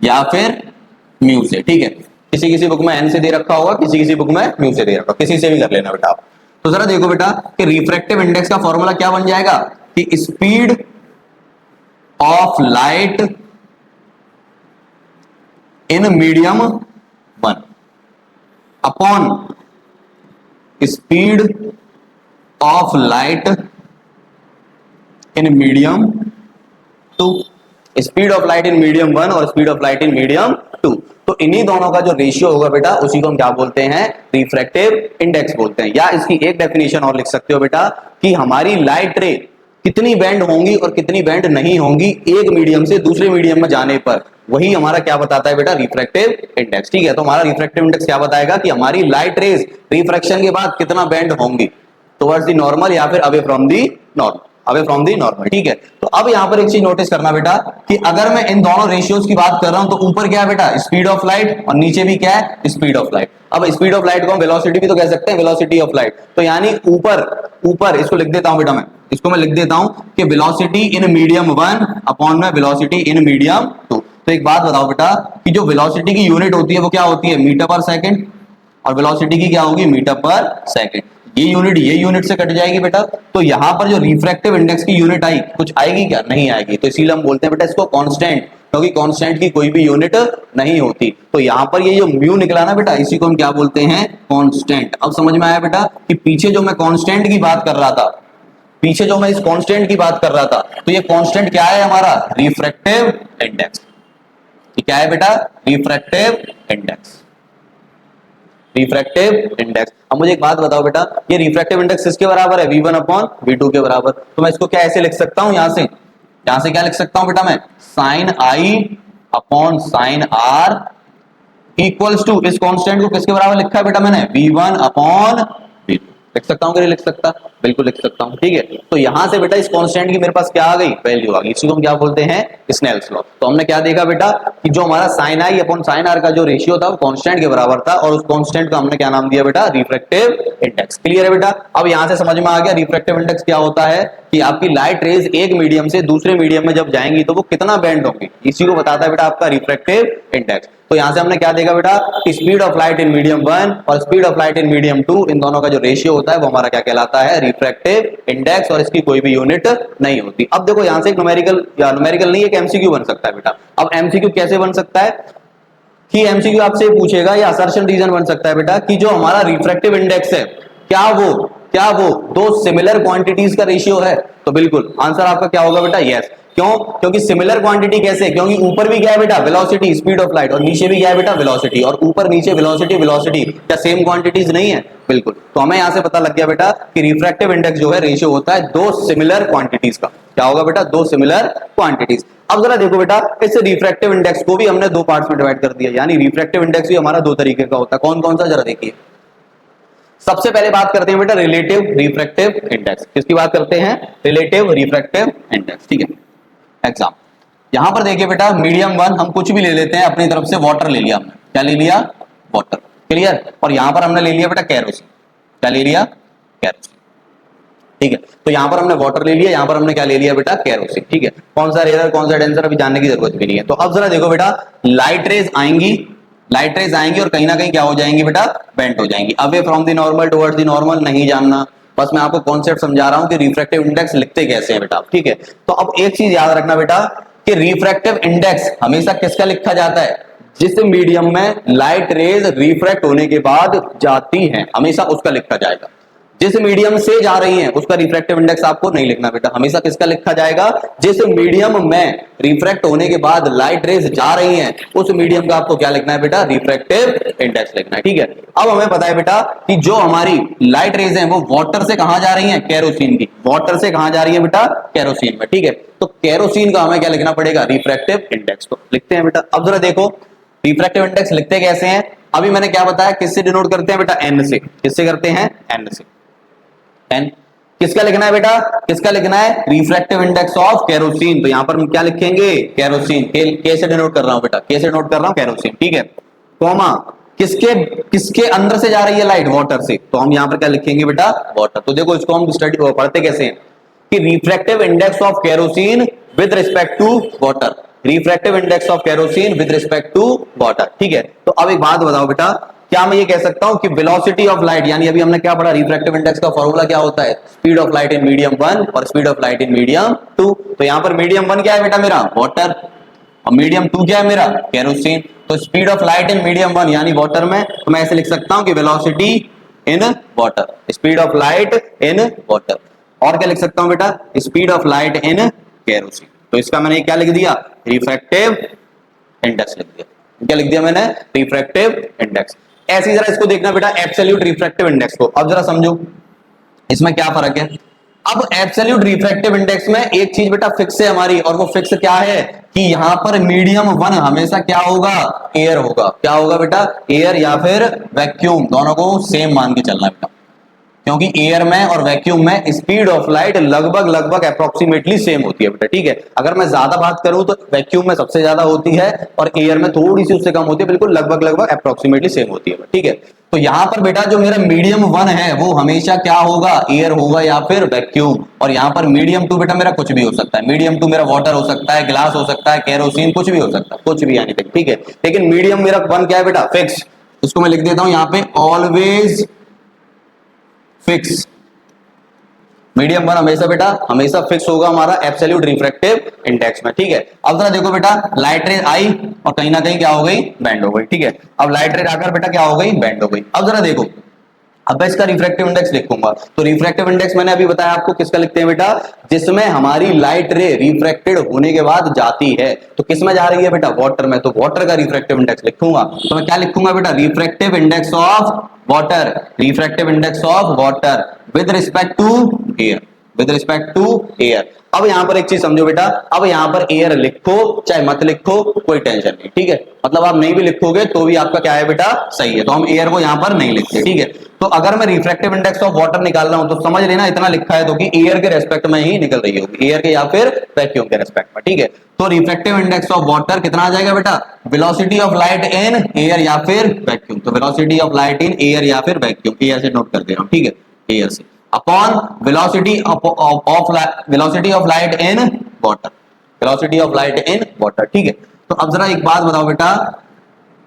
या फिर म्यू से, ठीक है। किसी किसी बुक में एन से दे रखा होगा, किसी किसी बुक में म्यू से दे रखा, किसी से भी कर लेना बेटा आप। तो जरा देखो बेटा कि रिफ्रैक्टिव इंडेक्स का फॉर्मूला क्या बन जाएगा कि speed of light in medium 1 upon speed of light in medium 2। Speed of light in medium 1 और speed of light in medium 2, तो इन्हीं दोनों का जो रेशियो होगा बेटा उसी को हम क्या बोलते हैं, रिफ्रैक्टिव इंडेक्स बोलते हैं। या इसकी एक डेफिनेशन और लिख सकते हो बेटा कि हमारी लाइट रे कितनी बैंड होंगी और कितनी बैंड नहीं होंगी एक मीडियम से दूसरे मीडियम में जाने पर, वही हमारा क्या बताता है बेटा, रिफ्रैक्टिव इंडेक्स, ठीक है। तो हमारा रिफ्रैक्टिव इंडेक्स क्या बताएगा कि हमारी लाइट रेज रिफ्रैक्शन के बाद कितना बैंड होंगी, टुवर्ड्स द नॉर्मल या फिर away from the normal, away from the normal, ठीक है। तो अब यहां पर एक चीज नोटिस करना बेटा कि अगर मैं इन दोनों रेशियोज की बात कर रहा हूं तो ऊपर क्या है बेटा, स्पीड ऑफ लाइट, और नीचे भी क्या है, स्पीड ऑफ लाइट। अब स्पीड ऑफ लाइट को हम वेलोसिटी भी तो कह सकते हैं, वेलोसिटी ऑफ लाइट। तो यानी ऊपर इसको लिख देता हूं बेटा, मैं इसको मैं लिख देता हूं कि वेलोसिटी इन मीडियम 1 अपॉन में वेलोसिटी इन मीडियम 2। तो एक बात बताओ बेटा कि जो वेलोसिटी की यूनिट होती है वो क्या होती है, मीटर पर सेकंड, और वेलोसिटी की क्या होगी, मीटर पर सेकंड। ये यूनिट से कट जाएगी बेटा, तो यहां पर जो रिफ्रैक्टिव इंडेक्स की यूनिट आई कुछ आएगी क्या, नहीं आएगी। तो इसीलिए हम बोलते हैं बेटा इसको कांस्टेंट, क्योंकि कांस्टेंट की कोई भी यूनिट नहीं होती। तो यहां पर ये जो म्यू निकला ना बेटा, इसी को हम क्या बोलते हैं, कांस्टेंट। अब समझ में आया बेटा कि पीछे जो मैं कांस्टेंट की बात कर रहा था, पीछे जो मैं इस कांस्टेंट की बात कर रहा था, तो ये कांस्टेंट क्या है हमारा, रिफ्रैक्टिव इंडेक्स। क्या है बेटा, रिफ्रैक्टिव इंडेक्स, रिफ्रैक्टिव इंडेक्स। अब मुझे एक बात बताओ बेटा, ये रिफ्रैक्टिव इंडेक्स किसके बराबर है, v1 अपॉन v2 के बराबर। तो मैं इसको क्या ऐसे लिख सकता हूं, यहां से क्या लिख सकता हूं बेटा मैं, sine i upon sine r equals to, इस कांस्टेंट को किसके बराबर लिखा है बेटा मैंने, v1 अपॉन v2। लिख सकता हूं कि नहीं लिख सकता, बिल्कुल लिख सकता हूं, ठीक है। तो यहां से बेटा इस कांस्टेंट की मेरे पास क्या आ गई, वैल्यू आ गई। इसी को हम क्या बोलते हैं, स्नेल्स लॉ। तो हमने क्या देखा बेटा कि जो हमारा साइन आई अपॉन साइन आर का जो रेशियो था वो कांस्टेंट के बराबर था, और उस कांस्टेंट का हमने क्या नाम दिया बेटा, रिफ्रैक्टिव इंडेक्स। क्लियर है बेटा? अब यहां से समझ में आ गया रिफ्रैक्टिव इंडेक्स क्या होता है कि आपकी लाइट रेज एक मीडियम से दूसरे मीडियम में जब जाएंगी तो वो कितना बैंड होंगी, इसी को बताता है बेटा आपका रिफ्रैक्टिव इंडेक्स। तो यहां से हमने क्या देखा बेटा कि speed of light in medium 1 और speed of light in medium 2, इन दोनों का जो रेशियो होता है वो हमारा क्या कहलाता है, रिफ्रैक्टिव इंडेक्स, और इसकी कोई भी यूनिट नहीं होती। अब देखो यहां से एक न्यूमेरिकल, या न्यूमेरिकल नहीं, एक एमसीक्यू बन सकता है बेटा। अब एमसीक्यू कैसे बन सकता है कि एमसीक्यू आपसे पूछेगा, या असर्शन रीजन बन सकता है बेटा कि जो हमारा रिफ्रैक्टिव इंडेक्स है क्या वो दो सिमिलर क्वांटिटीज का रेशियो है। तो बिल्कुल आंसर आपका क्या होगा बेटा, यस। क्यों? क्योंकि सिमिलर क्वांटिटी कैसे, क्योंकि ऊपर भी क्या है बेटा, वेलोसिटी, स्पीड ऑफ लाइट, और नीचे भी क्या है बेटा, वेलोसिटी, और ऊपर नीचे वेलोसिटी क्या सेम क्वांटिटीज नहीं है, बिल्कुल। तो हमें यहां से पता लग गया बेटा कि रिफ्रैक्टिव इंडेक्स जो है रेशियो होता है दो सिमिलर क्वांटिटीज का। क्या होगा बेटा, दो सिमिलर क्वांटिटीज। अब जरा देखो बेटा, इस रिफ्रैक्टिव इंडेक्स को भी हमने दो पार्ट्स में डिवाइड कर दिया, यानी रिफ्रैक्टिव इंडेक्स भी हमारा दो तरीके का होता है। कौन कौन सा, जरा देखिए। सबसे पहले बात करते हैं बेटा रिलेटिव रिफ्रैक्टिव इंडेक्स। किसकी बात करते हैं, रिलेटिव रिफ्रैक्टिव इंडेक्स, ठीक है। एग्जाम यहां पर देखिए बेटा, मीडियम 1 हम कुछ भी ले लेते हैं अपनी तरफ से, वाटर ले लिया हमने, क्या ले लिया, वाटर, क्लियर। और यहां पर हमने ले लिया बेटा कैरोसिन, क्या ले लिया, कैरोसिन, ठीक है। तो यहां पर हमने वाटर ले लिया, यहां पर हमने क्या ले लिया बेटा, कैरोसिन, ठीक है। कौन सा रेयर कौन सा डेंसर अभी जानने की जरूरत भी नहीं है। तो अब जरा देखो बेटा, लाइट रेज आएंगी और कहीं ना कहीं क्या हो जाएंगी बेटा, बेंट हो जाएंगी, away from the normal towards the normal, नहीं जानना, बस मैं आपको कॉन्सेप्ट समझा रहा हूं कि रिफ्रैक्टिव इंडेक्स लिखते कैसे हैं बेटा, ठीक है। तो अब एक चीज याद रखना बेटा कि रिफ्रैक्टिव इंडेक्स हमेशा किसका लिखा जाता है, जिस मीडियम में लाइट रेज रिफ्रैक्ट होने के बाद जाती हैं, हमेशा उसका लिखा जाएगा। जिस मीडियम से जा रही है उसका रिफ्रैक्टिव इंडेक्स आपको नहीं लिखना बेटा, हमेशा किसका लिखा जाएगा, जिस मीडियम में रिफ्रैक्ट होने के बाद लाइट रेज जा रही हैं उस मीडियम का आपको क्या लिखना है बेटा, रिफ्रैक्टिव इंडेक्स लिखना है। ठीक है, अब हमें पता है बेटा कि जो हमारी लाइट रेज है वो वाटर से कहां जा रही है, केरोसिन की, वाटर से कहां जा रही है बेटा, केरोसिन में। ठीक है, तो केरोसिन का हमें क्या लिखना पड़ेगा, रिफ्रैक्टिव इंडेक्स। तो लिखते हैं बेटा, अब जरा देखो रिफ्रैक्टिव इंडेक्स लिखते कैसे हैं। अभी मैंने क्या बताया, किससे डिनोट करते हैं बेटा, एन से। किससे करते हैं, एन से। एन किसका लिखना है बेटा, किसका लिखना है, रिफ्रैक्टिव इंडेक्स ऑफ केरोसिन। तो यहां पर हम क्या लिखेंगे, केरोसिन। के से डिनोट कर रहा हूं बेटा, के से डिनोट कर रहा हूं केरोसिन। ठीक है, कॉमा किसके किसके अंदर से जा रही है लाइट, वाटर से, तो हम यहां पर क्या लिखेंगे बेटा, वाटर। तो देखो इसको हम स्टडी पढ़ते कैसे हैं कि refractive index of kerosene with respect to water, refractive index of kerosene with respect to water. ठीक है, तो अब एक बात बताओ बेटा, क्या मैं ये कह सकता हूं कि वेलोसिटी ऑफ लाइट, यानी अभी हमने क्या पढ़ा, रिफ्रैक्टिव इंडेक्स का फॉर्मूला क्या होता है, speed of light in medium 1 और speed of light in medium 2। तो यहां पर मीडियम 1 क्या है बेटा मेरा, वाटर, और मीडियम 2 क्या है मेरा, केरोसिन। तो speed of light in medium 1 यानी वाटर में, तो मैं ऐसे लिख सकता हूं कि velocity in water, speed of light in water. और क्या लिख सकता हूं बेटा, speed of light in kerosene. तो इसका मैंने क्या लिख दिया, रिफ्रैक्टिव इंडेक्स लिख दिया। क्या लिख दिया मैंने, रिफ्रैक्टिव इंडेक्स। ऐसी जरा इसको देखना बेटा, एब्सोल्यूट रिफ्रैक्टिव इंडेक्स को। अब जरा समझो इसमें क्या फर्क है। अब एब्सोल्यूट रिफ्रैक्टिव इंडेक्स में एक चीज बेटा फिक्स है हमारी, और वो फिक्स क्या है कि यहां पर मीडियम 1 हमेशा क्या होगा, एयर होगा। क्या होगा बेटा, एयर या फिर वैक्यूम, दोनों को सेम मान के चलना बेटा, क्योंकि एयर में और वैक्यूम में स्पीड ऑफ लाइट लगभग अप्रोक्सीमेटली सेम होती है बेटा। ठीक है, अगर मैं ज्यादा बात करूं तो वैक्यूम में सबसे ज्यादा होती है और एयर में थोड़ी सी उससे कम होती है, बिल्कुल लगभग अप्रोक्सीमेटली सेम होती है। ठीक है, तो यहां पर बेटा जो मेरा मीडियम 1 है वो हमेशा क्या होगा, एयर होगा या फिर वैक्यूम। और यहां पर मीडियम 2 बेटा मेरा कुछ भी हो सकता है, मीडियम 2 मेरा वाटर हो सकता है, ग्लास हो सकता है, केरोसिन, कुछ भी हो सकता है, कुछ भी यानी। ठीक है, लेकिन मीडियम मेरा 1 क्या है बेटा, फिक्स। उसको मैं लिख देता हूं यहां पे, ऑलवेज फिक्स। मीडियम 1 हमेशा बेटा हमेशा फिक्स होगा हमारा एब्सोल्यूट रिफ्रैक्टिव इंडेक्स में। ठीक है, अब जरा देखो बेटा, लाइट रेज आई और कहीं ना कहीं क्या हो गई, बैंड हो गई। ठीक है, अब लाइट रेज आकर बेटा क्या हो गई, बैंड हो गई। अब जरा देखो, अब मैं इसका रिफ्रैक्टिव इंडेक्स लिखूंगा। तो रिफ्रैक्टिव इंडेक्स मैंने अभी बताया आपको किसका लिखते हैं बेटा, जिसमें हमारी लाइट रे रिफ्रैक्टेड होने के बाद जाती है। तो किस में जा रही है बेटा, वाटर में। तो वाटर का रिफ्रैक्टिव इंडेक्स लिखूंगा। तो मैं क्या लिखूंगा बेटा, refractive index of water, refractive index of water with respect to air, with respect to air. अब यहां पर एक चीज समझो बेटा, अब यहां पर एयर लिखो चाहे मत लिखो कोई टेंशन नहीं। ठीक है, मतलब आप नहीं भी लिखोगे तो भी आपका क्या है बेटा, सही है। तो हम एयर को यहां पर नहीं लिखते। ठीक है, तो अगर मैं रिफ्रैक्टिव इंडेक्स ऑफ वाटर निकाल रहा हूं तो समझ लेना इतना लिखा है तो कि एयर के रेस्पेक्ट में ही निकल रही होगी, एयर के या फिर वैक्यूम के रेस्पेक्ट में। ठीक है, तो रिफ्रैक्टिव इंडेक्स ऑफ वाटर कितना आ जाएगा बेटा, velocity of light in air या फिर वैक्यूम। तो velocity of light in air या फिर वैक्यूम, एयर से नोट कर दे रहा हूं। ठीक है, एयर से upon velocity of light in water, velocity of light in water. ठीक है, तो अब जरा एक बात बताओ बेटा,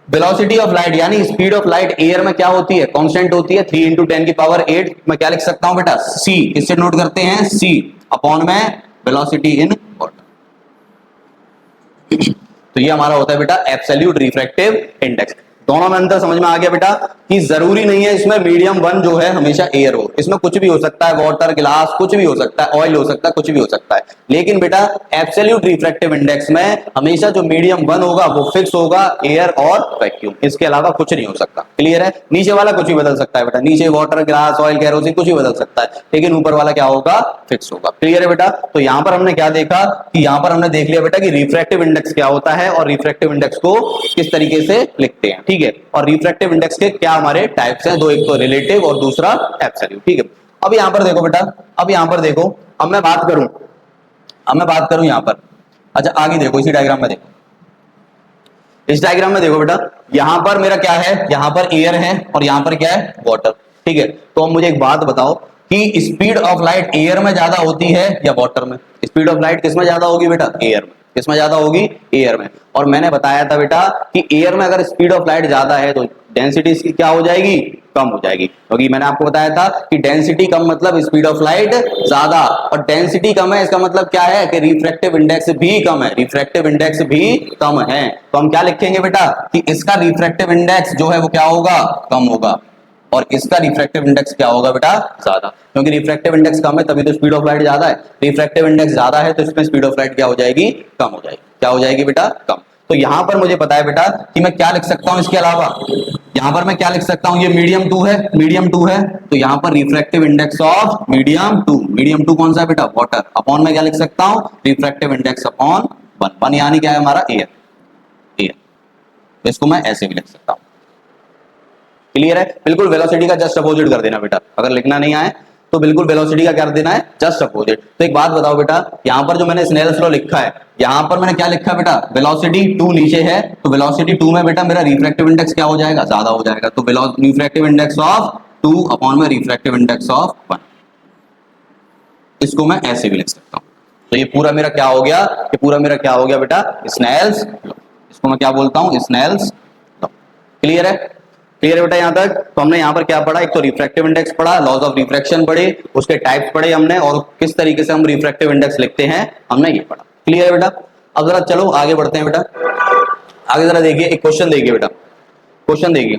वेलोसिटी ऑफ लाइट यानी स्पीड ऑफ लाइट एयर में क्या होती है, कांस्टेंट होती है 3 × 10⁸। मैं क्या लिख सकता हूं बेटा, c। इससे नोट करते हैं, c अपॉन में वेलोसिटी इन वाटर। तो ये हमारा होता है बेटा एब्सोल्यूट रिफ्रैक्टिव इंडेक्स। दोनों में अंतर समझ में आ गया बेटा कि जरूरी नहीं है इसमें मीडियम 1 जो है हमेशा एयर हो, इसमें कुछ भी हो सकता है, वाटर, ग्लास, कुछ भी हो सकता है, ऑयल हो सकता है, कुछ भी हो सकता है। लेकिन बेटा एब्सोल्यूट रिफ्रैक्टिव इंडेक्स में हमेशा जो मीडियम 1 होगा वो फिक्स होगा, एयर और वैक्यूम, इसके अलावा कुछ नहीं हो सकता। क्लियर है, नीचे वाला कुछ भी बदल सकता है बेटा, नीचे वाटर, ग्लास, ऑयल, केरोसिन कुछ भी बदल सकता है, लेकिन ऊपर वाला क्या होगा, फिक्स होगा। क्लियर है बेटा, तो यहां पर हमने क्या देखा कि यहां पर हमने देख लिया बेटा कि रिफ्रैक्टिव इंडेक्स क्या होता है और रिफ्रैक्टिव इंडेक्स को किस तरीके से लिखते हैं। ठीक है, और रिफ्रैक्टिव इंडेक्स के क्या हमारे टाइप्स हैं, दो, एक तो रिलेटिव और दूसरा एब्सोल्यूट। ठीक है, अब यहां पर देखो बेटा, अब यहां पर देखो, अब मैं बात करूं यहां पर, अच्छा आगे देखो, इसी डायग्राम में देखो, इस डायग्राम में देखो बेटा, यहां पर मेरा क्या है, यहां पर एयर है और यहां पर क्या है, वाटर। ठीक है, तो अब मुझे एक बात बताओ कि स्पीड ऑफ लाइट एयर में ज्यादा होती है या वाटर में, स्पीड ऑफ लाइट किस में ज्यादा होगी बेटा, एयर में। किसमें ज्यादा होगी, एयर में। और मैंने बताया था बेटा कि एयर में अगर स्पीड ऑफ लाइट ज्यादा है तो डेंसिटी इसकी क्या हो जाएगी, कम हो जाएगी, क्योंकि मैंने आपको बताया था कि डेंसिटी कम मतलब स्पीड ऑफ लाइट ज्यादा, और डेंसिटी कम है इसका मतलब क्या है कि रिफ्रैक्टिव इंडेक्स भी कम है, रिफ्रैक्टिव इंडेक्स भी कम है। तो हम क्या लिखेंगे बेटा कि इसका रिफ्रैक्टिव इंडेक्स जो है वो क्या होगा, कम होगा, और इसका रिफ्रैक्टिव इंडेक्स क्या होगा बेटा, ज्यादा, क्योंकि रिफ्रैक्टिव इंडेक्स कम है तभी तो स्पीड ऑफ लाइट ज्यादा है, रिफ्रैक्टिव इंडेक्स ज्यादा है तो इसमें स्पीड ऑफ लाइट क्या हो जाएगी, कम हो जाएगी, क्या हो जाएगी बेटा, कम। तो यहां पर मुझे पता है बेटा कि मैं क्या लिख सकता हूं इसके अलावा, यहां पर मैं क्या लिख सकता हूं, ये मीडियम 2 है, मीडियम 2 है, तो यहां पर refractive index of medium 2, medium 2 कौन सा है बेटा, वाटर, अपॉन में क्या लिख सकता हूं, रिफ्रैक्टिव इंडेक्स अपॉन 1, 1 यानी क्या है हमारा एयर, एयर, तो इसको मैं ऐसे भी लिख सकता हूं। क्लियर है, बिल्कुल वेलोसिटी का जस्ट अपोजिट कर देना बेटा, अगर लिखना नहीं आए तो बिल्कुल वेलोसिटी का क्या कर देना है, जस्ट अपोजिट। तो एक बात बताओ बेटा, यहां पर जो मैंने स्नेल्स लॉ लिखा है, यहां पर मैंने क्या लिखा बेटा, वेलोसिटी 2 नीचे है, तो वेलोसिटी 2 में बेटा मेरा रिफ्रैक्टिव इंडेक्स क्या हो जाएगा, ज्यादा हो जाएगा, तो रिफ्रैक्टिव इंडेक्स ऑफ 2 अपॉन में रिफ्रैक्टिव इंडेक्स ऑफ 1, इसको मैं ऐसे भी लिख सकता हूं। तो ये पूरा मेरा क्या हो गया, ये पूरा मेरा क्या हो गया बेटा, स्नेल्स लॉ, इसको मैं क्या बोलता हूं, स्नेल्स लॉ। क्लियर है, क्लियर है बेटा यहां तक। तो हमने यहां पर क्या पढ़ा, एक तो रिफ्रैक्टिव इंडेक्स पढ़ा, लॉज ऑफ रिफ्रैक्शन पढ़े, उसके टाइप्स पढ़े हमने, और किस तरीके से हम रिफ्रैक्टिव इंडेक्स लिखते हैं हमने ये पढ़ा। क्लियर है बेटा, अब जरा चलो आगे बढ़ते हैं बेटा, आगे जरा देखिए, एक क्वेश्चन देखिए बेटा, क्वेश्चन देखिए,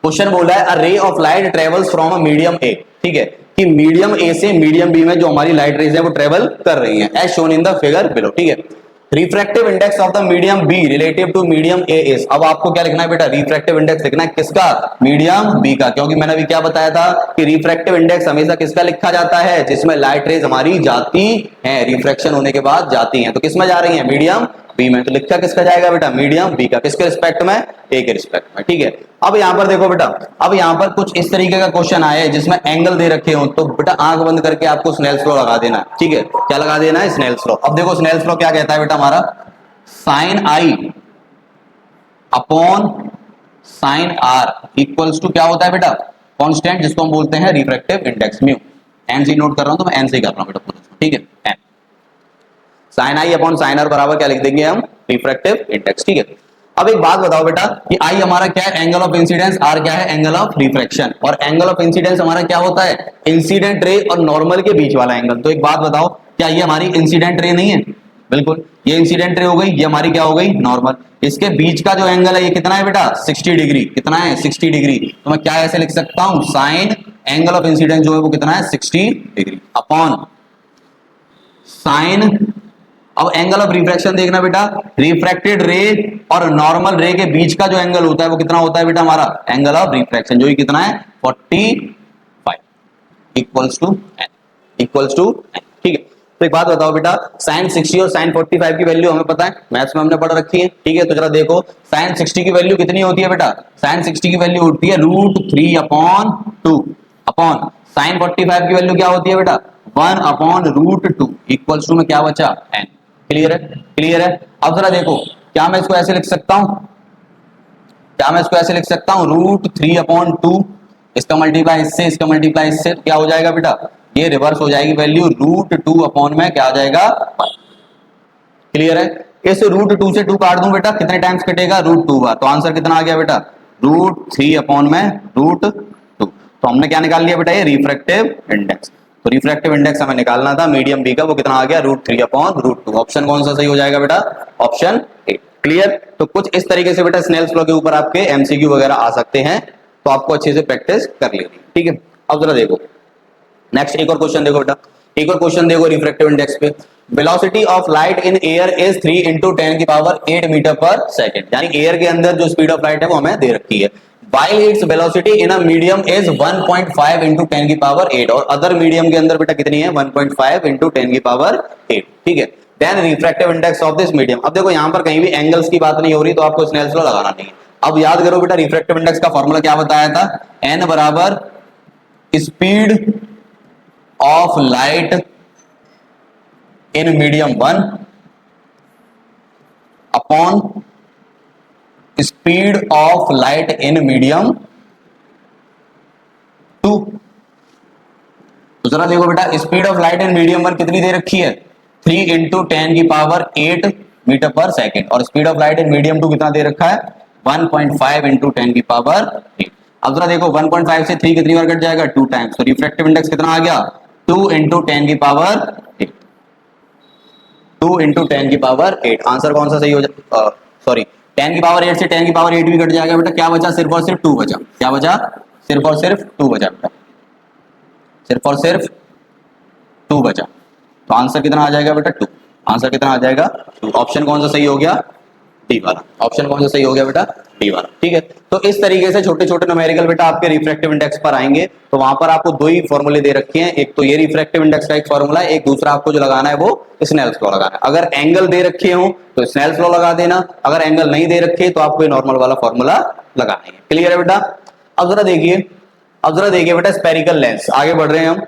क्वेश्चन बोला है a ray of light travels from a medium A, ठीक है, कि मीडियम ए से मीडियम बी में जो हमारी लाइट रेज है वो ट्रेवल कर रही है, as shown in the figure below, ठीक है। Refractive index of the medium B relative to medium A is, अब आपको क्या लिखना है बेटा, रिफ्रैक्टिव इंडेक्स लिखना है किसका, मीडियम बी का, क्योंकि मैंने अभी क्या बताया था कि रिफ्रैक्टिव इंडेक्स हमेशा किसका लिखा जाता है, जिसमें लाइट रेज हमारी जाती है, रिफ्रैक्शन होने के बाद जाती है, तो किसमें जा रही है, मीडियम बी में, तो लिखा किसका जाएगा बेटा, मीडियम बी का, किसके रिस्पेक्ट में, ए के रिस्पेक्ट में, ठीक है। अब यहां पर देखो बेटा, अब यहां पर कुछ इस तरीके का क्वेश्चन आया है जिसमें एंगल दे रखे हो, तो बेटा आंख बंद करके आपको स्नेल्स लॉ लगा देना है, ठीक है, क्या लगा देना है, स्नेल्स लॉ। अब देखो स्नेल्स लॉ क्या कहता है बेटा हमारा, sine I upon sine R equals to क्या होता है बेटा, कांस्टेंट, जिसको हम बोलते हैं रिफ्रैक्टिव इंडेक्स, म्यू, एन से नोट कर रहा हूं तो मैं एन से ही कर रहा हूं बेटा पूरा, ठीक है, एन, साइन आई अपॉन साइन आर बराबर क्या लिख देंगे हम, रिफ्रैक्टिव इंडेक्स, ठीक है। अब एक बात बताओ बेटा कि आई हमारा क्या है, एंगल ऑफ इंसिडेंस, आर क्या है, एंगल ऑफ रिफ्रैक्शन, और एंगल ऑफ इंसिडेंस हमारा क्या होता है, इंसिडेंट रे और नॉर्मल के बीच वाला एंगल। तो एक बात बताओ, क्या ये हमारी इंसिडेंट रे नहीं है, बिल्कुल, ये इंसिडेंट रे हो गई, ये हमारी क्या हो गई, नॉर्मल, इसके बीच का जो एंगल है ये कितना है बेटा, 60 डिग्री, कितना है, 60 डिग्री, तो मैं क्या ऐसे लिख सकता हूं, साइन एंगल ऑफ इंसिडेंस जो है वो कितना है, 60 डिग्री, अपॉन साइन, अब एंगल ऑफ रिफ्रैक्शन देखना बेटा, रिफ्रैक्टेड रे और नॉर्मल रे के बीच का जो एंगल होता है वो कितना होता है बेटा हमारा, एंगल ऑफ रिफ्रैक्शन, जो ही कितना है 45 equals to N, equals to N, ठीक है। तो एक बात बताओ बेटा, साइन 60 और साइन 45 की वैल्यू हमें पता है, मैथ्स में हमने पढ़ रखी है, ठीक है। तो जरा देखो साइन 60 की वैल्यू कितनी होती है बेटा, साइन 60 की वैल्यू होती है √3 अपॉन 2, अपॉन साइन 45 की वैल्यू क्या होती है बेटा, 1 अपॉन √2 इक्वल्स टू में क्या बचा, एन। क्लियर है, क्लियर है। अब जरा देखो, क्या मैं इसको ऐसे लिख सकता हूं, क्या मैं इसको ऐसे लिख सकता हूं, √3 अपॉन 2, इसका मल्टीप्लाई इससे, इसका मल्टीप्लाई इससे, क्या हो जाएगा बेटा, ये रिवर्स हो जाएगी वैल्यू, √2 अपॉन में क्या आ जाएगा 1। क्लियर है, इस √2 से 2 काट दूं बेटा, कितने टाइम्स कटेगा, √2 बार, तो आंसर कितना आ गया बेटा, √3 अपॉन में √2। तो हमने क्या निकाल लिया बेटा, ये रिफ्रैक्टिव इंडेक्स। तो रिफ्रैक्टिव इंडेक्स हमें निकालना था मीडियम बी का, वो कितना आ गया, √3 अपॉन √2। ऑप्शन कौन सा सही हो जाएगा बेटा, ऑप्शन ए। क्लियर, तो कुछ इस तरीके से बेटा स्नेल्स लॉ के ऊपर आपके एमसीक्यू वगैरह आ सकते हैं, तो आपको अच्छे से प्रैक्टिस कर लेनी, ठीक है। अब जरा देखो नेक्स्ट, एक और क्वेश्चन देखो बेटा, एक और क्वेश्चन देखो रिफ्रैक्टिव इंडेक्स पे, velocity of light in air is 3 × 10⁸ metre per second, यानी एयर के अंदर जो स्पीड ऑफ लाइट है वो हमें दे रखी है, while its velocity in a medium is 1.5 × 10⁸ और अदर मीडियम के अंदर बेटा कितनी है, 1.5 × 10⁸, ठीक है। Then refractive index of this medium, अब देखो यहां पर कहीं भी एंगल्स की बात नहीं हो रही, तो आपको स्नेल्स लॉ लगाना नहीं है। अब याद करो बेटा, रिफ्रैक्टिव इंडेक्स का फॉर्मूला क्या बताया था, n बराबर speed of light in medium 1 upon speed of light in medium 2। तो जरा देखो बेटा, speed of light in medium 1 कितनी दे रखी है, 3 × 10⁸ मीटर पर सेकंड, और speed of light in medium 2 कितना दे रखा है, 1.5 × 10⁸। अब जरा देखो 1.5 से 3 कितनी बार कट जाएगा, 2 टाइम्स, तो रिफ्रैक्टिव इंडेक्स कितना आ गया, 2 × 10⁸, 2 × 10⁸। आंसर कौन सा सही हो जाए, सॉरी 10 की पावर 8 से 10 की पावर 8 भी कट जाएगा बेटा, क्या बचा, सिर्फ और सिर्फ 2 बचा। क्या बचा, सिर्फ और सिर्फ 2 बचा बेटा, सिर्फ और सिर्फ 2 बचा। तो आंसर कितना आ जाएगा बेटा, 2। आंसर कितना आ जाएगा, 2। ऑप्शन कौन सा सही हो गया, डी वाला। ऑप्शन कौन सा सही हो गया बेटा, डी वाला। ठीक है, तो इस तरीके से छोटे छोटे न्यूमेरिकल बेटा आपके रिफ्रैक्टिव इंडेक्स पर आएंगे। तो वहां पर आपको 2 ही फॉर्मूले दे रखे हैं, एक तो ये रिफ्रैक्टिव इंडेक्स का एक फॉर्मूला है, एक दूसरा आपको जो लगाना है वो स्नेल्स लॉ लगाना है। अगर एंगल दे रखे हो तो स्नेल्स लॉ लगा देना, अगर एंगल नहीं दे रखे तो आपको नॉर्मल वाला फॉर्मूला लगाना है। क्लियर है बेटा। अब जरा देखिए, अब जरा देखिए बेटा स्पेरिकल लेंस, आगे बढ़ रहे हैं हम।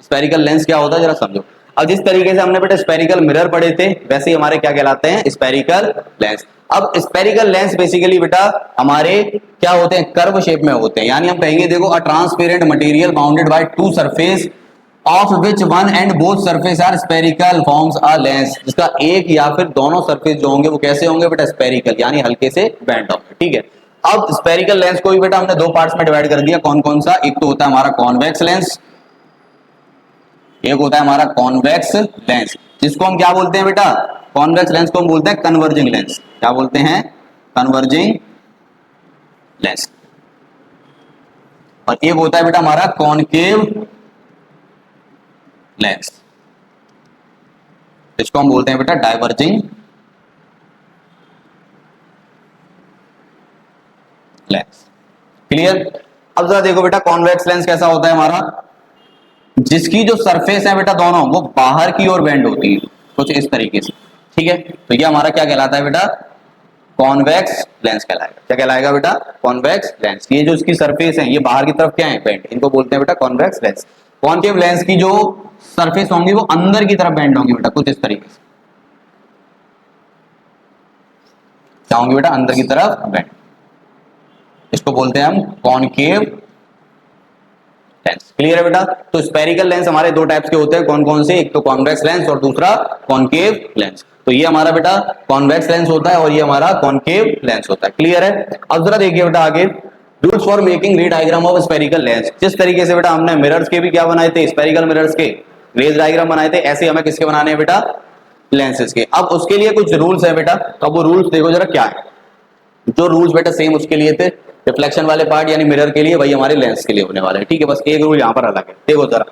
स्पेरिकल लेंस क्या होता है जरा समझो। अब जिस तरीके से हमने बेटा स्पेरिकल मिरर पढ़े थे, वैसे ही हमारे क्या कहलाते हैं, स्पेरिकल लेंस। अब स्पेरिकल लेंस बेसिकली बेटा हमारे क्या होते हैं, कर्व शेप में होते हैं। यानी हम कहेंगे देखो, a transparent material bounded by 2 surface of which one and both surface are spherical forms a lens. जिसका एक या फिर दोनों सरफेस जो होंगे वो कैसे होंगे बेटा, स्पेरिकल, यानी हल्के से बेंड होंगे। ठीक है, अब स्पेरिकल लेंस को भी बेटा हमने 2 पार्ट्स में डिवाइड कर दिया। कौन कौन सा, एक तो होता है हमारा कॉन्वेक्स लेंस, एक होता है हमारा कॉन्वेक्स लेंस, जिसको हम क्या बोलते हैं बेटा, कॉन्वेक्स लेंस को हम बोलते हैं कन्वर्जिंग लेंस। क्या बोलते हैं, कन्वर्जिंग लेंस। और एक होता है बेटा हमारा कॉनकेव लेंस, इसको हम बोलते हैं बेटा डाइवर्जिंग लेंस। क्लियर। अब जरा देखो बेटा, कॉन्वेक्स लेंस कैसा होता है हमारा, जिसकी जो सरफेस है बेटा दोनों वो बाहर की ओर बेंड होती है, कुछ इस तरीके से। ठीक है, तो ये हमारा क्या कहलाता है बेटा, कॉन्वेक्स लेंस कहलाएगा। क्या कहलाएगा बेटा, कॉन्वेक्स लेंस। ये जो इसकी सरफेस है ये बाहर की तरफ क्या है, बेंड, इनको बोलते हैं बेटा कॉन्वेक्स लेंस। कॉनकेव लेंस की जो सरफेस होंगी वो अंदर की तरफ बेंड होंगी बेटा, कुछ इस तरीके से। क्या होंगी बेटा, अंदर की तरफ बेंड, इसको बोलते हैं हम कॉनकेव लेंस। क्लियर है बेटा। तो स्पेरिकल लेंस हमारे 2 टाइप्स के होते हैं, कौन कौन से, एक तो कॉन्वेक्स लेंस और दूसरा कॉनकेव लेंस। तो ये हमारा बेटा कॉन्वेक्स लेंस होता है और ये हमारा कॉनकेव लेंस होता है। क्लियर है। अब जरा देखिए बेटा आगे, रूल्स फॉर मेकिंग रे डायग्राम ऑफ स्पेरिकल लेंस। जिस तरीके से बेटा हमने मिरर्स के भी क्या बनाए थे, स्पेरिकल मिरर्स के रेज डायग्राम बनाए थे, ऐसे हमें किसके बनाने हैं बेटा, लेंसेज के। अब उसके लिए कुछ रूल्स है बेटा, तो वो रूल्स देखो जरा क्या है। जो रूल्स बेटा सेम उसके लिए थे, रिफ्लेक्शन वाले पार्ट यानी मिरर के लिए, वही हमारे लेंस के लिए होने वाला है। ठीक है, बस एक रूल यहाँ पर अलग है। देखो जरा,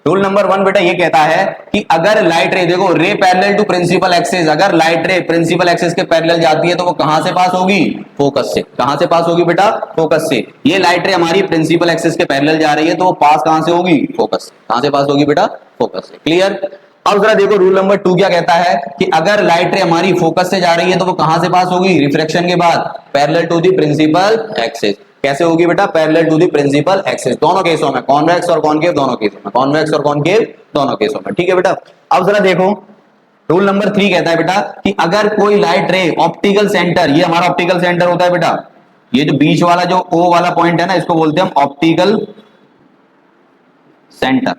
रूल नंबर 1 बेटा ये कहता है कि अगर लाइट रे, देखो ray parallel to principal axis, अगर लाइट रे प्रिंसिपल एक्सिस के पैरेलल जाती है तो वो कहां से पास होगी, फोकस से। कहां से पास होगी बेटा, फोकस से। ये लाइट रे हमारी प्रिंसिपल एक्सिस के पैरेलल जा रही है तो वो पास कहां से होगी, फोकस से। कहां से पास होगी बेटा, फोकस से। क्लियर। अब जरा देखो रूल नंबर 2 क्या कहता है कि अगर लाइट रे हमारी फोकस से जा रही है तो वो कहां से पास होगी, रिफ्रैक्शन के बाद parallel to the principal axis. कैसे होगी बेटा, parallel to the principal axis. दोनों केसों में, कॉन्वेक्स और कॉनकेव दोनों केसों में, कॉन्वेक्स और कॉनकेव दोनों केसों में। ठीक है बेटा। अब जरा देखो रूल नंबर 3 कहता है बेटा कि अगर कोई लाइट रे ऑप्टिकल सेंटर, ये हमारा ऑप्टिकल सेंटर होता है बेटा, ये जो बीच वाला जो ओ वाला पॉइंट है ना, इसको बोलते हैं हम ऑप्टिकल सेंटर।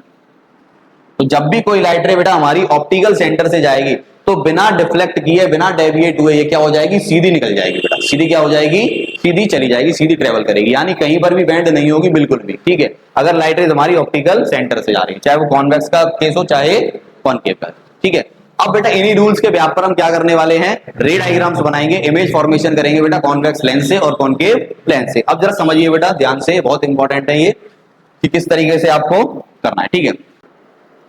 तो जब भी कोई लाइट रे बेटा हमारी ऑप्टिकल सेंटर से जाएगी तो बिना डिफ्लेक्ट किए, बिना डेविएट हुए ये क्या हो जाएगी, सीधी निकल जाएगी बेटा। सीधी क्या हो जाएगी, सीधी चली जाएगी, सीधी ट्रेवल करेगी, यानी कहीं पर भी बेंड नहीं होगी बिल्कुल भी। ठीक है, अगर लाइट रे हमारी ऑप्टिकल सेंटर से जा रही है, चाहे वो कॉन्वेक्स का केस हो चाहे कॉनकेव का। ठीक है, अब बेटा इन्हीं रूल्स के व्याप पर हम क्या करने वाले हैं, रे डायग्राम्स बनाएंगे, इमेज फॉर्मेशन करेंगे बेटा कॉन्वेक्स लेंस से और कॉनकेव लेंस से। अब जरा समझिए बेटा ध्यान से, बहुत इंपॉर्टेंट है ये कि किस तरीके से आपको करना है। ठीक है,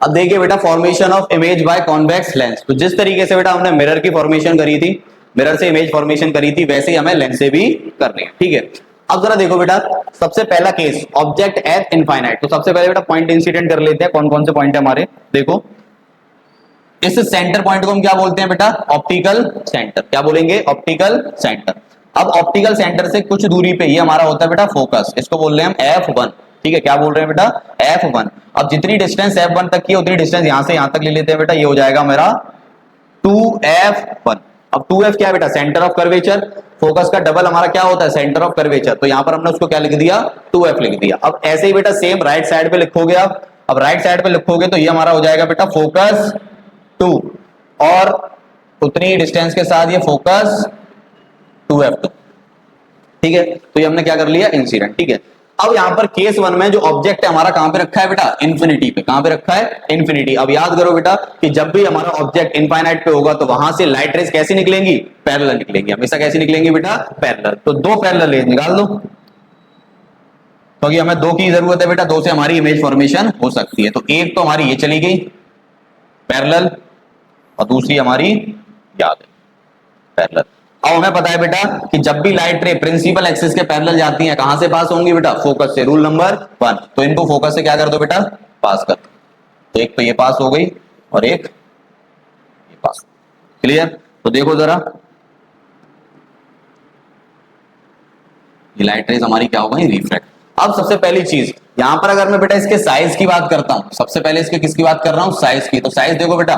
अब देखिए बेटा formation of image by convex lens. तो जिस तरीके से बेटा हमने मिरर की फॉर्मेशन करी थी, मिरर से इमेज फॉर्मेशन करी थी, वैसे ही हमें लेंस से भी करनी है। ठीक है, अब जरा देखो बेटा, सबसे पहला केस ऑब्जेक्ट एट इनफाइनाइट। तो सबसे पहले बेटा पॉइंट इंसिडेंट कर लेते हैं, कौन कौन से पॉइंट है हमारे। देखो इस सेंटर पॉइंट को हम क्या बोलते हैं बेटा, ऑप्टिकल सेंटर। क्या बोलेंगे, ऑप्टिकल सेंटर। अब ऑप्टिकल सेंटर से कुछ दूरी पे ये हमारा होता है बेटा फोकस, इसको बोल रहे हैं हम F1। ठीक है, क्या बोल रहे हैं बेटा, F1। अब जितनी डिस्टेंस F1 तक की उतनी डिस्टेंस यहां से यहां तक ले लेते हैं बेटा, ये हो जाएगा मेरा 2F1। अब 2F क्या है बेटा, सेंटर ऑफ कर्वेचर। फोकस का डबल हमारा क्या होता है, सेंटर ऑफ कर्वेचर। तो यहां पर हमने उसको क्या लिख दिया, 2F लिख दिया। अब ऐसे ही बेटा सेम राइट साइड पे लिखोगे आप। अब राइट साइड पे लिखोगे तो ये हमारा हो जाएगा बेटा फोकस 2 और उतनी डिस्टेंस के साथ ये फोकस 2F2। ठीक है, तो ये हमने क्या कर लिया, इंसिडेंट। ठीक है, अब यहाँ पर केस वन में जो ऑब्जेक्ट है हमारा कहां पे रखा है बेटा, इन्फिनिटी पे। कहां पे रखा है, इन्फिनिटी। अब याद करो बेटा कि जब भी हमारा ऑब्जेक्ट इनफाइनाइट पे होगा तो वहां से लाइट रेज कैसी निकलेंगी, पैरेलल निकलेंगी। हमेशा कैसी निकलेंगी बेटा, पैरेलल। तो दो पैरेलल रेज निकाल दो, क्योंकि हमें दो की जरूरत है बेटा, दो से हमारी इमेज फॉर्मेशन हो सकती है। तो एक तो हमारी ये चली गई पैरेलल, और दूसरी हमारी याद है पैरेलल। अब हमें पता है बेटा कि जब भी लाइट रे प्रिंसिपल एक्सिस के पैरेलल जाती हैं कहां से पास होंगी बेटा, फोकस से। Rule number 1। तो इनको फोकस से क्या कर दो बेटा, पास कर दो। एक तो ये पास हो गई और एक ये पास। क्लियर। तो देखो जरा, ये लाइट रेज हमारी क्या हो गई, रिफ्रैक्ट। अब सबसे पहली चीज यहां पर अगर मैं बेटा इसके साइज की बात करता हूं, सबसे पहले इसके किसकी बात कर रहा हूं, साइज की। तो साइज देखो बेटा,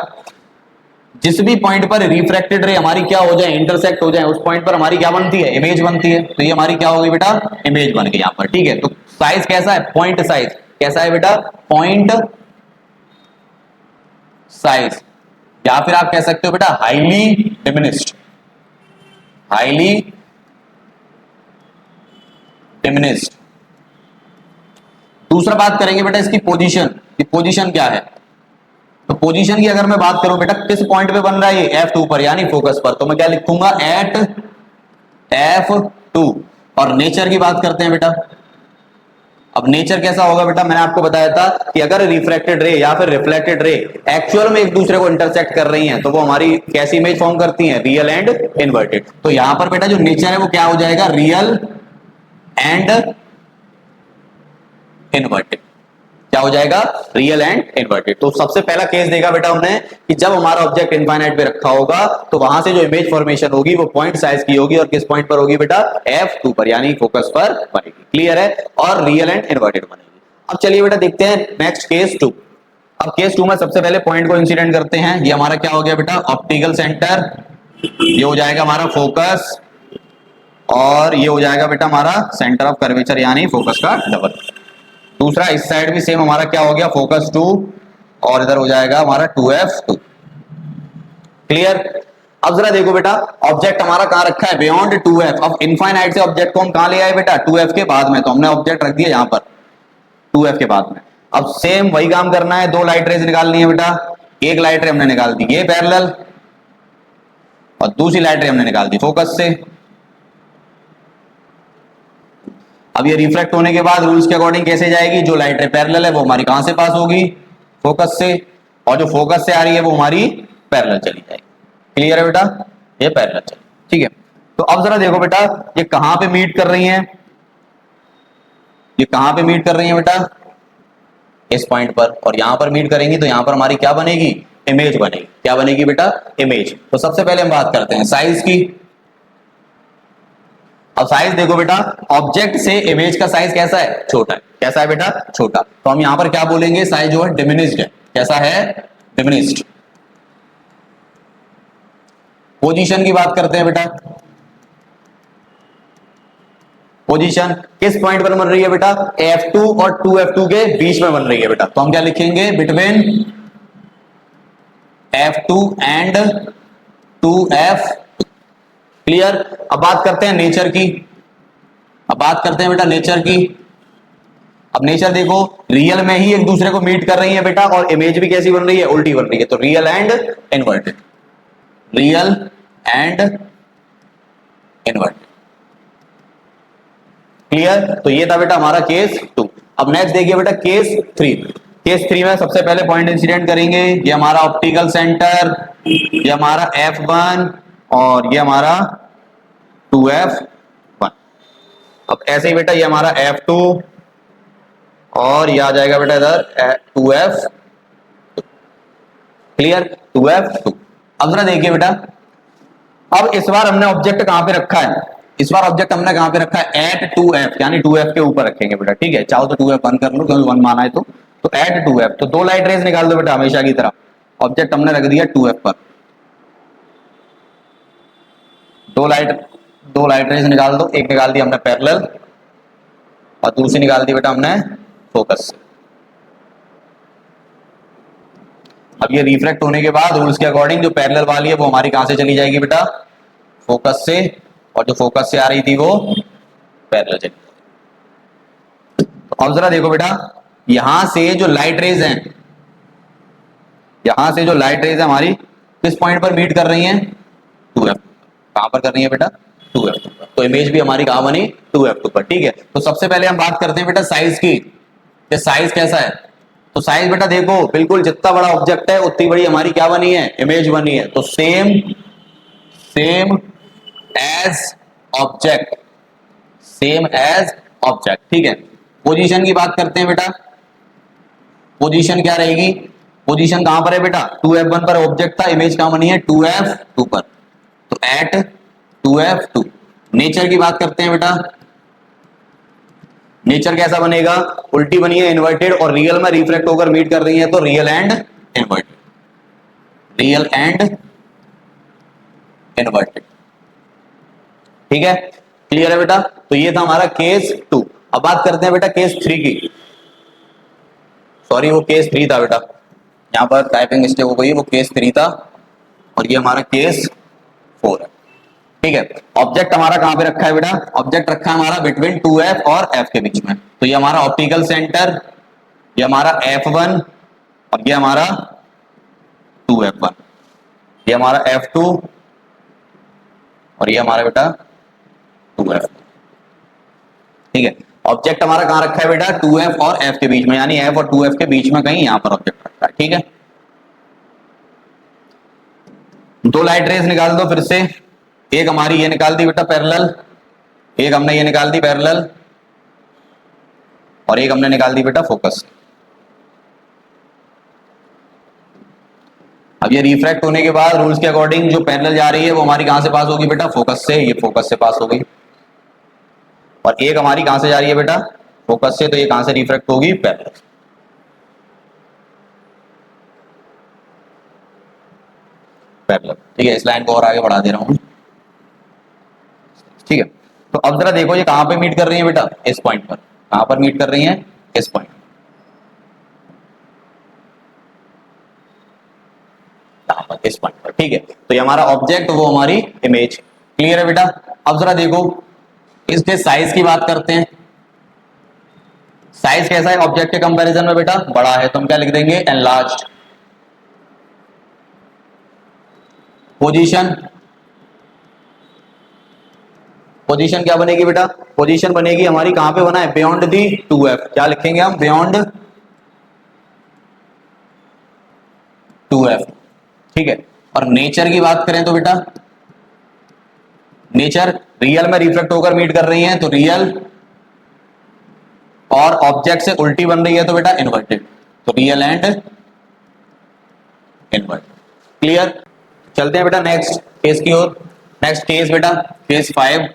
जिस भी पॉइंट पर रिफ्रैक्टेड रे हमारी क्या हो जाए, इंटरसेक्ट हो जाए, उस पॉइंट पर हमारी क्या बनती है, इमेज बनती है। तो ये हमारी क्या हो गई बेटा, इमेज बन गई यहां पर। ठीक है। तो साइज कैसा है, पॉइंट साइज कैसा है बेटा, पॉइंट साइज, या फिर आप कह सकते हो बेटा हाईली डिमिनिश्ड, हाईली डिमिनिश्ड। दूसरा बात करेंगे बेटा इसकी पोजीशन, कि पोजीशन क्या है। तो पोजीशन की अगर मैं बात करूं बेटा, किस पॉइंट पे बन रहा है ये, F2 पर, यानी फोकस पर। तो मैं क्या लिखूंगा, एट F2। और नेचर की बात करते हैं बेटा। अब नेचर कैसा होगा बेटा, मैंने आपको बताया था कि अगर रिफ्रैक्टेड रे या फिर रिफ्लेक्टेड रे एक्चुअल में एक दूसरे को इंटरसेक्ट कर रही हैं तो वो हमारी कैसी इमेज फॉर्म करती हैं, रियल एंड इन्वर्टेड। तो यहां पर बेटा जो नेचर है वो क्या हो जाएगा, रियल एंड इन्वर्टेड। क्या हो जाएगा, रियल एंड इन्वर्टेड। तो सबसे पहला केस देखा बेटा हमने कि जब हमारा ऑब्जेक्ट इनफाइनाइट पे रखा होगा तो वहां से जो इमेज फॉर्मेशन होगी वो पॉइंट साइज की होगी, और किस पॉइंट पर होगी बेटा, F2 पर, यानी फोकस पर बनेगी। क्लियर है। और रियल एंड इन्वर्टेड बनेगी। अब चलिए बेटा देखते हैं नेक्स्ट केस 2। अब केस 2 में सबसे पहले पॉइंट को इंसिडेंट करते हैं। ये हमारा क्या हो गया बेटा, ऑप्टिकल सेंटर, ये हो जाएगा हमारा फोकस, और ये हो जाएगा बेटा हमारा सेंटर ऑफ कर्वेचर यानी फोकस का डबल। दूसरा इस साइड भी सेम हमारा क्या हो गया, फोकस 2, और इधर हो जाएगा हमारा 2F2। क्लियर। अब जरा देखो बेटा, ऑब्जेक्ट हमारा कहां रखा है, बियॉन्ड 2F। अब इनफाइनाइट से ऑब्जेक्ट को हम कहां ले आए बेटा, 2F के बाद में। तो हमने ऑब्जेक्ट रख दिया यहां पर 2F के बाद में। अब सेम वही काम करना है, दो लाइट रेज निकालनी है बेटा। एक लाइट रे हमने निकाल दी ये पैरेलल, और दूसरी लाइट रे हमने निकाल दी फोकस से। अब ये रिफ्लेक्ट होने के बाद रूल्स के अकॉर्डिंग कैसे जाएगी, जो लाइट रे पैरेलल है वो हमारी कहां से पास होगी, फोकस से, और जो फोकस से आ रही है वो हमारी पैरेलल चली जाएगी। क्लियर है बेटा, ये पैरेलल चली। ठीक है। तो अब जरा देखो बेटा, ये कहां पे मीट कर रही हैं, ये कहां पे मीट कर रही हैं बेटा, इस पॉइंट पर। और यहां पर मीट करेंगी तो यहां पर हमारी क्या बनेगी, इमेज बनेगी। क्या बनेगी बेटा, इमेज। तो सबसे पहले हम बात करते हैं साइज की। अब साइज देखो बेटा, ऑब्जेक्ट से इमेज का साइज कैसा है, छोटा है। कैसा है बेटा, छोटा। तो हम यहां पर क्या बोलेंगे, साइज जो है डिमिनिश्ड है। कैसा है, डिमिनिश्ड। पोजीशन की बात करते हैं बेटा। पोजीशन किस पॉइंट पर बन रही है बेटा, F2 और 2F2 के बीच में बन रही है बेटा। तो हम क्या लिखेंगे, between F2 and 2F। Clear. अब बात करते हैं नेचर की। अब बात करते हैं बेटा नेचर की। अब नेचर देखो, रियल में ही एक दूसरे को मीट कर रही है बेटा, और इमेज भी कैसी बन रही है, उल्टी बन रही है। तो real and inverted, real and inverted. Clear. तो ये था बेटा हमारा केस 2। अब नेक्स्ट देखिए बेटा केस 3। केस 3 में सबसे पहले पॉइंट इंसिडेंट करेंगे, ये हमारा ऑप्टिकल सेंटर, ये हमारा F1, और ये हमारा 2F1। अब ऐसे ही बेटा ये हमारा F2, और ये आ जाएगा बेटा इधर 2F। Clear, 2F2। अब जरा देखिए बेटा, अब इस बार हमने ऑब्जेक्ट कहां पे रखा है, इस बार ऑब्जेक्ट हमने कहां पे रखा है, एट 2F, यानी 2F के ऊपर रखेंगे बेटा। ठीक है, चाहो तो 2F1 कर लो, क्योंकि 1 माना है तो एट 2F। तो दो लाइट रेज निकाल दो बेटा हमेशा की तरह। ऑब्जेक्ट हमने रख दिया 2F पर, दो लाइट रेज निकाल दो। एक निकाल दी हमने पैरेलल, और दूसरी निकाल दी बेटा हमने फोकस से। अब ये रिफ्लेक्ट होने के बाद रूल्स के अकॉर्डिंग जो पैरेलल वाली है वो हमारी कहां से चली जाएगी बेटा, फोकस से, और जो फोकस से आ रही थी वो पैरेलल चली। तो अब जरा देखो बेटा, यहां से जो लाइट रेज हैं, यहां से जो लाइट रेज है हमारी किस पॉइंट पर मीट कर रही हैं? 2f। कहां पर कर रही है बेटा? 2f पर। तो इमेज भी हमारी कहां बनी? 2f पर। ठीक है, तो सबसे पहले हम बात करते हैं बेटा साइज की, कि साइज कैसा है। तो साइज बेटा देखो, बिल्कुल जितना बड़ा ऑब्जेक्ट है उतनी बड़ी हमारी क्या बनी है? इमेज बनी है। तो same as object, same as object. ठीक है, पोजीशन की बात करते हैं बेटा। पोजीशन क्या रहेगी? पोजीशन कहां पर है बेटा? 2f1 पर ऑब्जेक्ट था, इमेज कहां बनी है? 2f2 पर। तो एट 2f2। नेचर की बात करते हैं बेटा। नेचर कैसा बनेगा? उल्टी बनी है, इन्वर्टेड, और रियल में रिफ्लेक्ट होकर मीट कर रही है, तो real and inverted, real and inverted. ठीक है, क्लियर है बेटा? तो ये था हमारा केस 2। अब बात करते हैं बेटा केस 3 की। सॉरी, वो केस 3 था बेटा, यहां पर टाइपिंग मिस्टेक हो गई, वो केस 3 था और ये हमारा केस 4 है। ठीक है, ऑब्जेक्ट हमारा कहां पे रखा है बेटा? ऑब्जेक्ट रखा है हमारा बिटवीन 2f और f के बीच में। तो ये हमारा ऑप्टिकल सेंटर, ये हमारा f1 और ये हमारा 2f1, ये हमारा f2 और ये हमारा बेटा 2f। ठीक है, ऑब्जेक्ट हमारा कहां रखा है बेटा? 2f और f के बीच में, यानी f और 2f के बीच में कहीं यहां पर ऑब्जेक्ट रखा है। ठीक है, दो लाइट रेज निकाल दो फिर से। एक हमारी ये निकाल दी बेटा पैरेलल, एक हमने ये निकाल दी पैरेलल, और एक हमने निकाल दी बेटा फोकस। अब ये रिफ्रैक्ट होने के बाद रूल्स के अकॉर्डिंग जो पैरेलल जा रही है वो हमारी कहां से पास होगी बेटा? फोकस से। ये फोकस से पास हो गई। और एक हमारी कहां से जा रही है बेटा? फोकस से। तो ये कहां से रिफ्रैक्ट होगी? पैरेलल। पैरेलल। ठीक है, इस लाइन को और आगे बढ़ा दे रहा हूं। ठीक है, तो अब जरा देखो ये कहां पे मीट कर रही है बेटा? इस पॉइंट पर। कहां पर मीट कर रही है? इस पॉइंट, यहां पर, इस पॉइंट पर। ठीक है, तो ये हमारा ऑब्जेक्ट, वो हमारी इमेज। क्लियर है बेटा? अब जरा देखो इसके साइज की बात करते हैं। साइज कैसा है ऑब्जेक्ट के कंपैरिजन में बेटा? बड़ा है, तो हम क्या लिख देंगे? एनलार्ज्ड। पोजीशन, पोजीशन क्या बनेगी बेटा? पोजीशन बनेगी हमारी कहां पे बना है? Beyond the 2f। क्या लिखेंगे हम? Beyond 2f। ठीक है, और नेचर की बात करें तो बेटा, नेचर रियल में रिफ्लेक्ट होकर मीट कर रही है, तो रियल, और ऑब्जेक्ट से उल्टी बन रही है तो बेटा इन्वर्टेड। तो रियल एंड इन्वर्टेड। क्लियर? चलते हैं बेटा नेक्स्ट केस की ओर। नेक्स्ट केस बेटा केस 5।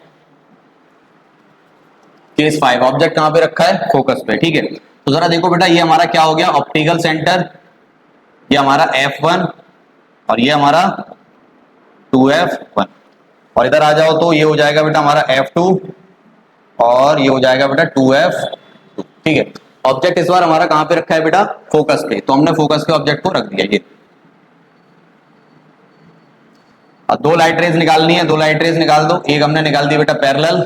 केस 5, ऑब्जेक्ट कहां पे रखा है? फोकस पे। ठीक है, तो जरा देखो बेटा, ये हमारा क्या हो गया? ऑप्टिकल सेंटर, ये हमारा f1 और ये हमारा 2f1। और इधर आ जाओ तो ये हो जाएगा बेटा हमारा f2 और ये हो जाएगा बेटा 2f2। ठीक है, ऑब्जेक्ट इस बार हमारा कहां पे रखा है बेटा? फोकस पे। तो हमने फोकस के ऑब्जेक्ट को रख दिया ये। अब दो लाइट रेज निकालनी है, दो लाइट रेज निकाल दो। एक हमने निकाल दी बेटा पैरेलल।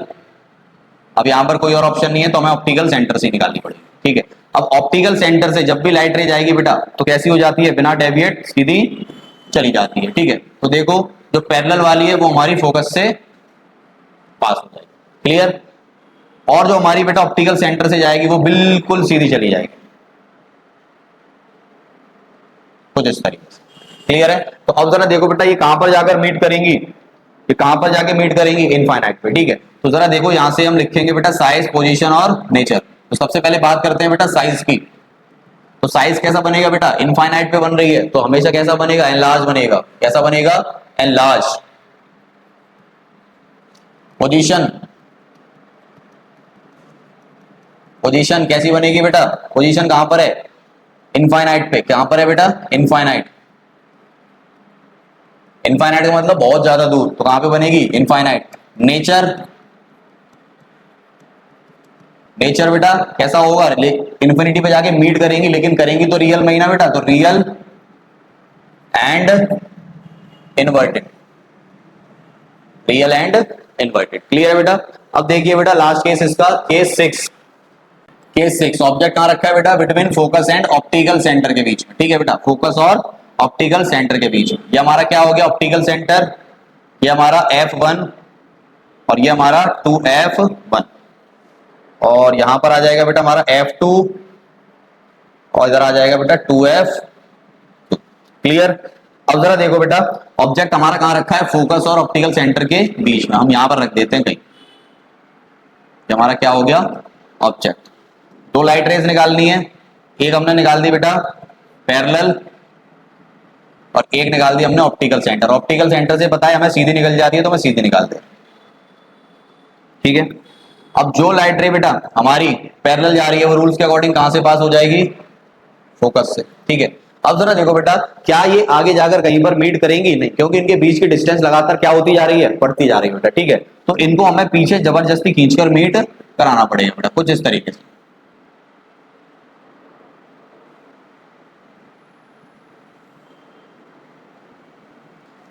अब यहां पर कोई और ऑप्शन नहीं है, तो हमें ऑप्टिकल सेंटर से निकालनी पड़ेगी। ठीक है, अब ऑप्टिकल सेंटर से जब भी लाइट रेज आएगी बेटा, तो कैसी हो जाती है? बिना डेविएट सीधी चली जाती है। ठीक है, तो देखो जो पैरेलल वाली है वो हमारी फोकस से पास हो जाएगी। क्लियर? और जो हमारी बेटा ऑप्टिकल सेंटर से जाएगी वो बिल्कुल सीधी चली जाएगी, कुछ इस तरीके से। क्लियर है? तो अब जरा देखो बेटा, ये कहां पर जाकर मीट करेंगी? ये कहां पर जाके मीट करेंगी? इनफाइनाइट पे। ठीक है, तो जरा देखो यहां से हम लिखेंगे बेटा साइज, पोजीशन और नेचर। तो सबसे पहले बात करते हैं बेटा साइज की। तो साइज कैसा बनेगा बेटा? इनफाइनाइट पे बन रही है, तो हमेशा कैसा बनेगा? एनलार्ज बनेगा। कैसा बनेगा? एनलार्ज। पोजीशन, पोजीशन कैसी बनेगी बेटा? पोजीशन कहां पर है? इनफाइनाइट पे। कहां पर है बेटा? इनफाइनाइट। इनफाइनाइट का मतलब बहुत ज्यादा दूर, तो कहां पे बनेगी? इनफाइनाइट। नेचर, नेचर बेटा कैसा होगा? इन्फिनिटी पे जाके मीट करेंगी, लेकिन करेंगी तो रियल में ही ना बेटा, तो real and inverted. Real and inverted. Clear है बेटा? अब देखिए बेटा लास्ट केस इसका, केस 6। केस 6 ऑब्जेक्ट कहां रखा है बेटा, between focus and optical centre के बीच में, ठीक है बेटा, फोकस और ऑप्टिकल सेंटर के बीच में। ये हमारा क्या हो गया, ऑप्टिकल सेंटर, ये हमारा F1 और ये हमारा 2F1, और यहां पर आ जाएगा बेटा हमारा F2 और इधर आ जाएगा बेटा 2F2। क्लियर। अब जरा देखो बेटा, ऑब्जेक्ट हमारा कहां रखा है, फोकस और ऑप्टिकल सेंटर के बीच में, हम यहां पर रख देते हैं कहीं। ये हमारा क्या हो गया, ऑब्जेक्ट। दो लाइट रेज निकालनी है, एक हमने निकाल दी बेटा पैरेलल और एक निकाल दी हमने ऑप्टिकल सेंटर। ऑप्टिकल सेंटर से पता है हमें सीधी निकल जाती है, तो मैं सीधी निकाल दे, ठीक है। अब जो लाइट रे बेटा हमारी पैरेलल जा रही है वो रूल्स के अकॉर्डिंग कहां से पास हो जाएगी, फोकस से, ठीक है। अब जरा देखो बेटा, क्या ये आगे जाकर कहीं पर मीट करेंगी, नहीं, क्योंकि इनके बीच की डिस्टेंस लगातार क्या होती जा रही है, बढ़ती जा रही है बेटा, ठीक है। तो इनको हमें पीछे जबरदस्ती खींचकर मीट कराना पड़ेगा बेटा, कुछ इस तरीके से।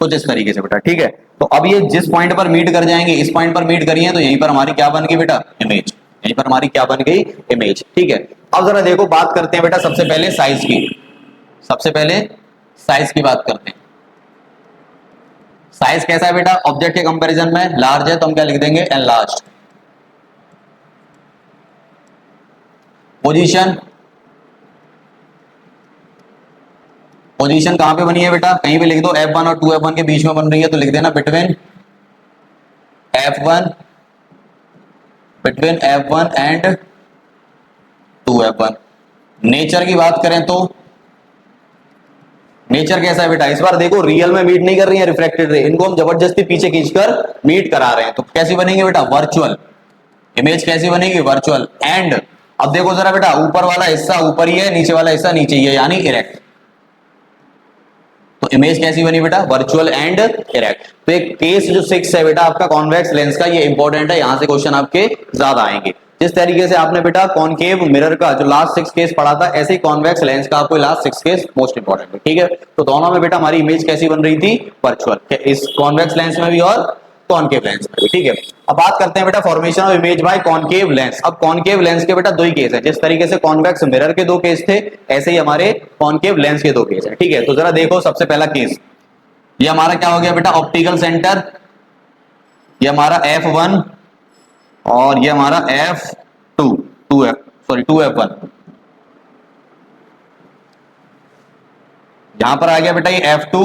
कुछ इस तरीके से बेटा, ठीक है। तो अब ये जिस पॉइंट पर मीट कर जाएंगे, इस पॉइंट पर मीट करिए, तो यहीं पर हमारी क्या बन गई बेटा, इमेज। यहीं पर हमारी क्या बन गई, इमेज, ठीक है। अब जरा देखो, बात करते हैं बेटा सबसे पहले साइज की, सबसे पहले साइज की बात करते हैं। साइज कैसा है बेटा, ऑब्जेक्ट के कंपैरिजन में लार्ज है, तो हम क्या लिख देंगे, एनलार्ज्ड। पोजीशन, पोजीशन कहां पे बनी है बेटा, कहीं भी लिख दो, F1 और 2F1 के बीच में बन रही है, तो लिख देना between F1, between F1 and 2F1। Nature की बात करें तो नेचर कैसा है बेटा, इस बार देखो रियल में मीट नहीं कर रही है रिफ्रैक्टेड रे, इनको हम जबरदस्ती पीछे खींचकर मीट करा रहे हैं, तो कैसी बनेगी बेटा, वर्चुअल। इमेज कैसी बनेगी, वर्चुअल। एंड अब देखो जरा बेटा, ऊपर वाला हिस्सा ऊपर ही है, नीचे वाला हिस्सा नीचे ही है, यानी इरेक्ट। तो इमेज कैसी बनी बेटा, वर्चुअल एंड इरेक्ट। तो एक केस जो 6 है बेटा आपका कॉन्वेक्स लेंस का, ये इंपॉर्टेंट है, यहां से क्वेश्चन आपके ज्यादा आएंगे। जिस तरीके से आपने बेटा कॉनकेव मिरर का जो लास्ट 6 केस पढ़ा था, ऐसे ही कॉन्वेक्स लेंस का आपको लास्ट 6 केस मोस्ट इंपॉर्टेंट है, ठीक है। तो दोनों में बेटा हमारी इमेज कैसी बन रही थी, वर्चुअल, इस कॉन्वेक्स लेंस में भी और कॉनकेव लेंस में भी, ठीक है। अब बात करते हैं बेटा formation of image by concave lens. अब कॉनकेव लेंस के बेटा दो ही केस है, जिस तरीके से कॉन्वेक्स मिरर के दो केस थे, ऐसे ही हमारे कॉनकेव लेंस के दो केस है, ठीक है। तो जरा देखो, सबसे पहला केस, ये हमारा क्या हो गया बेटा, ऑप्टिकल सेंटर, ये हमारा F1 और ये हमारा F2, 2F1। यहां पर आ गया बेटा ये F2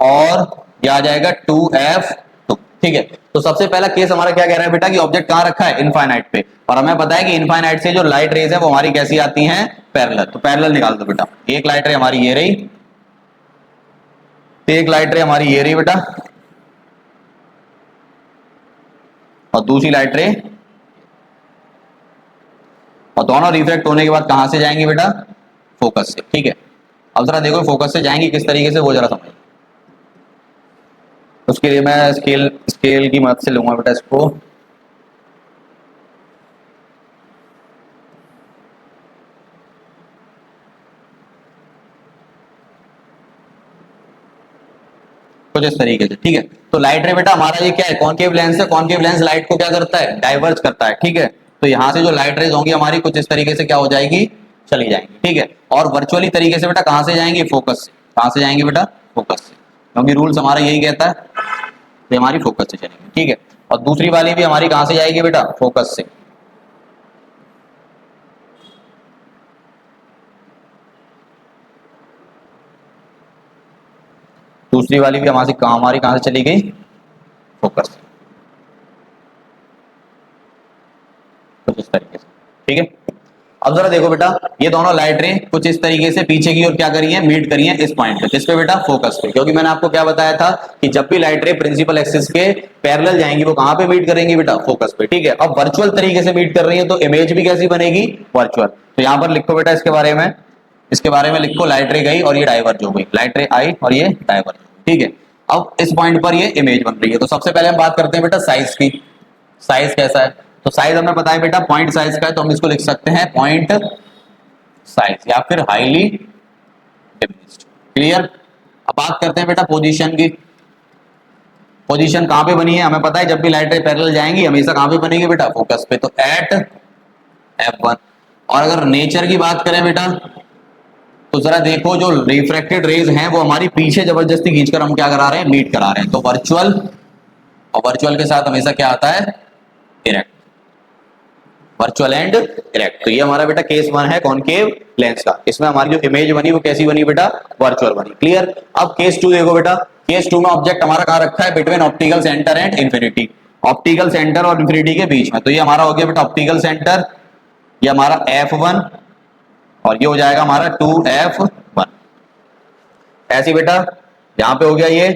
और ये आ जाएगा 2F2, ठीक है। तो सबसे पहला केस हमारा क्या कह रहा है बेटा कि ऑब्जेक्ट कहां रखा है, इनफाइनाइट पे, और हमें पता है कि इनफाइनाइट से जो लाइट रेज है वो हमारी कैसी आती हैं, पैरेलल। तो पैरेलल निकाल दो बेटा, एक लाइट रे हमारी ये रही, एक लाइट रे हमारी ये रही बेटा, और दूसरी लाइट रे, और दोनों रिफ्लेक्ट होने के बाद कहां से जाएंगे बेटा, फोकस से, ठीक है। अब जरा देखो फोकस से जाएंगी किस तरीके से, वो जरा समझ। उसके लिए मैं स्केल की मदद से लूंगा बेटा इसको। कुछ इस तरीके से, ठीक है। तो लाइट रे बेटा हमारा ये क्या है, कॉनकेव लेंस है, कॉनकेव लेंस लाइट को क्या करता है, डाइवर्ज करता है, ठीक है। तो यहां से जो लाइट रेज होंगी हमारी कुछ इस तरीके से क्या हो जाएगी, चली जाएंगी, ठीक है। और वर्चुअली तरीके से बेटा कहां से जाएंगे, फोकस से। कहां से जाएंगे बेटा, फोकस से, क्योंकि रूल्स हमारा यही कहता है कि हमारी फोकस से चलेंगे, ठीक है। और दूसरी वाली भी हमारी कहां से जाएगी बेटा, फोकस से। दूसरी वाली भी हमारी कहां से चली गई, फोकस से, कुछ इस तरीके से, ठीक है। अब जरा देखो बेटा, ये दोनों लाइट रे कुछ इस तरीके से पीछे की ओर क्या करी है, मीट करी है इस पॉइंट पे, किस पे बेटा, फोकस पे। क्योंकि मैंने आपको क्या बताया था कि जब भी लाइट रे प्रिंसिपल एक्सिस के पैरेलल जाएंगी वो कहां पे मीट करेंगी बेटा, फोकस पे, ठीक है। अब वर्चुअल तरीके से मीट कर रही है तो इमेज भी कैसी बनेगी, वर्चुअल। तो यहां पर लिखो बेटा इसके बारे में लिखो, लाइट रे गई और ये डाइवर्ज हो गई, लाइट रे आई और ये डाइवर्ज, ठीक है। अब इस पॉइंट पर ये इमेज बन रही है। तो सबसे पहले हम बात करते हैं बेटा साइज की। साइज कैसा है, तो साइज हमें पता है बेटा पॉइंट साइज का है, तो हम इसको लिख सकते हैं पॉइंट साइज या फिर हाईली डिमिनिश्ड। क्लियर। अब बात करते हैं बेटा पोजीशन की। पोजीशन कहां पे बनी है, हमें पता है जब भी लाइट रे पैरेलल जाएंगी हमेशा कहां पे बनेगी बेटा, फोकस पे। तो एट F1, और अगर नेचर की बात करें बेटा, तो जरा देखो जो रिफ्रैक्टेड रेज हैं वो हमारी पीछे जबरदस्ती खींचकर हम क्या करा रहे हैं, मीट करा रहे हैं। तो वर्चुअल, और वर्चुअल के साथ हमेशा क्या आता है, डायरेक्ट, वर्चुअल एंड डायरेक्ट। तो ये हमारा बेटा केस 1 है कॉनकेव लेंस का। इसमें हमारी जो इमेज बनी वो कैसी बनी बेटा, वर्चुअल बनी। क्लियर। अब केस 2 देखो बेटा, केस 2 में ऑब्जेक्ट हमारा कहां रखा है, between optical centre and infinity, optical centre और इंफिनिटी के बीच में। तो ये हमारा हो गया बेटा ऑप्टिकल सेंटर, ये हमारा F1 और ये हो जाएगा हमारा 2F1। ऐसे बेटा यहां पे हो गया, ये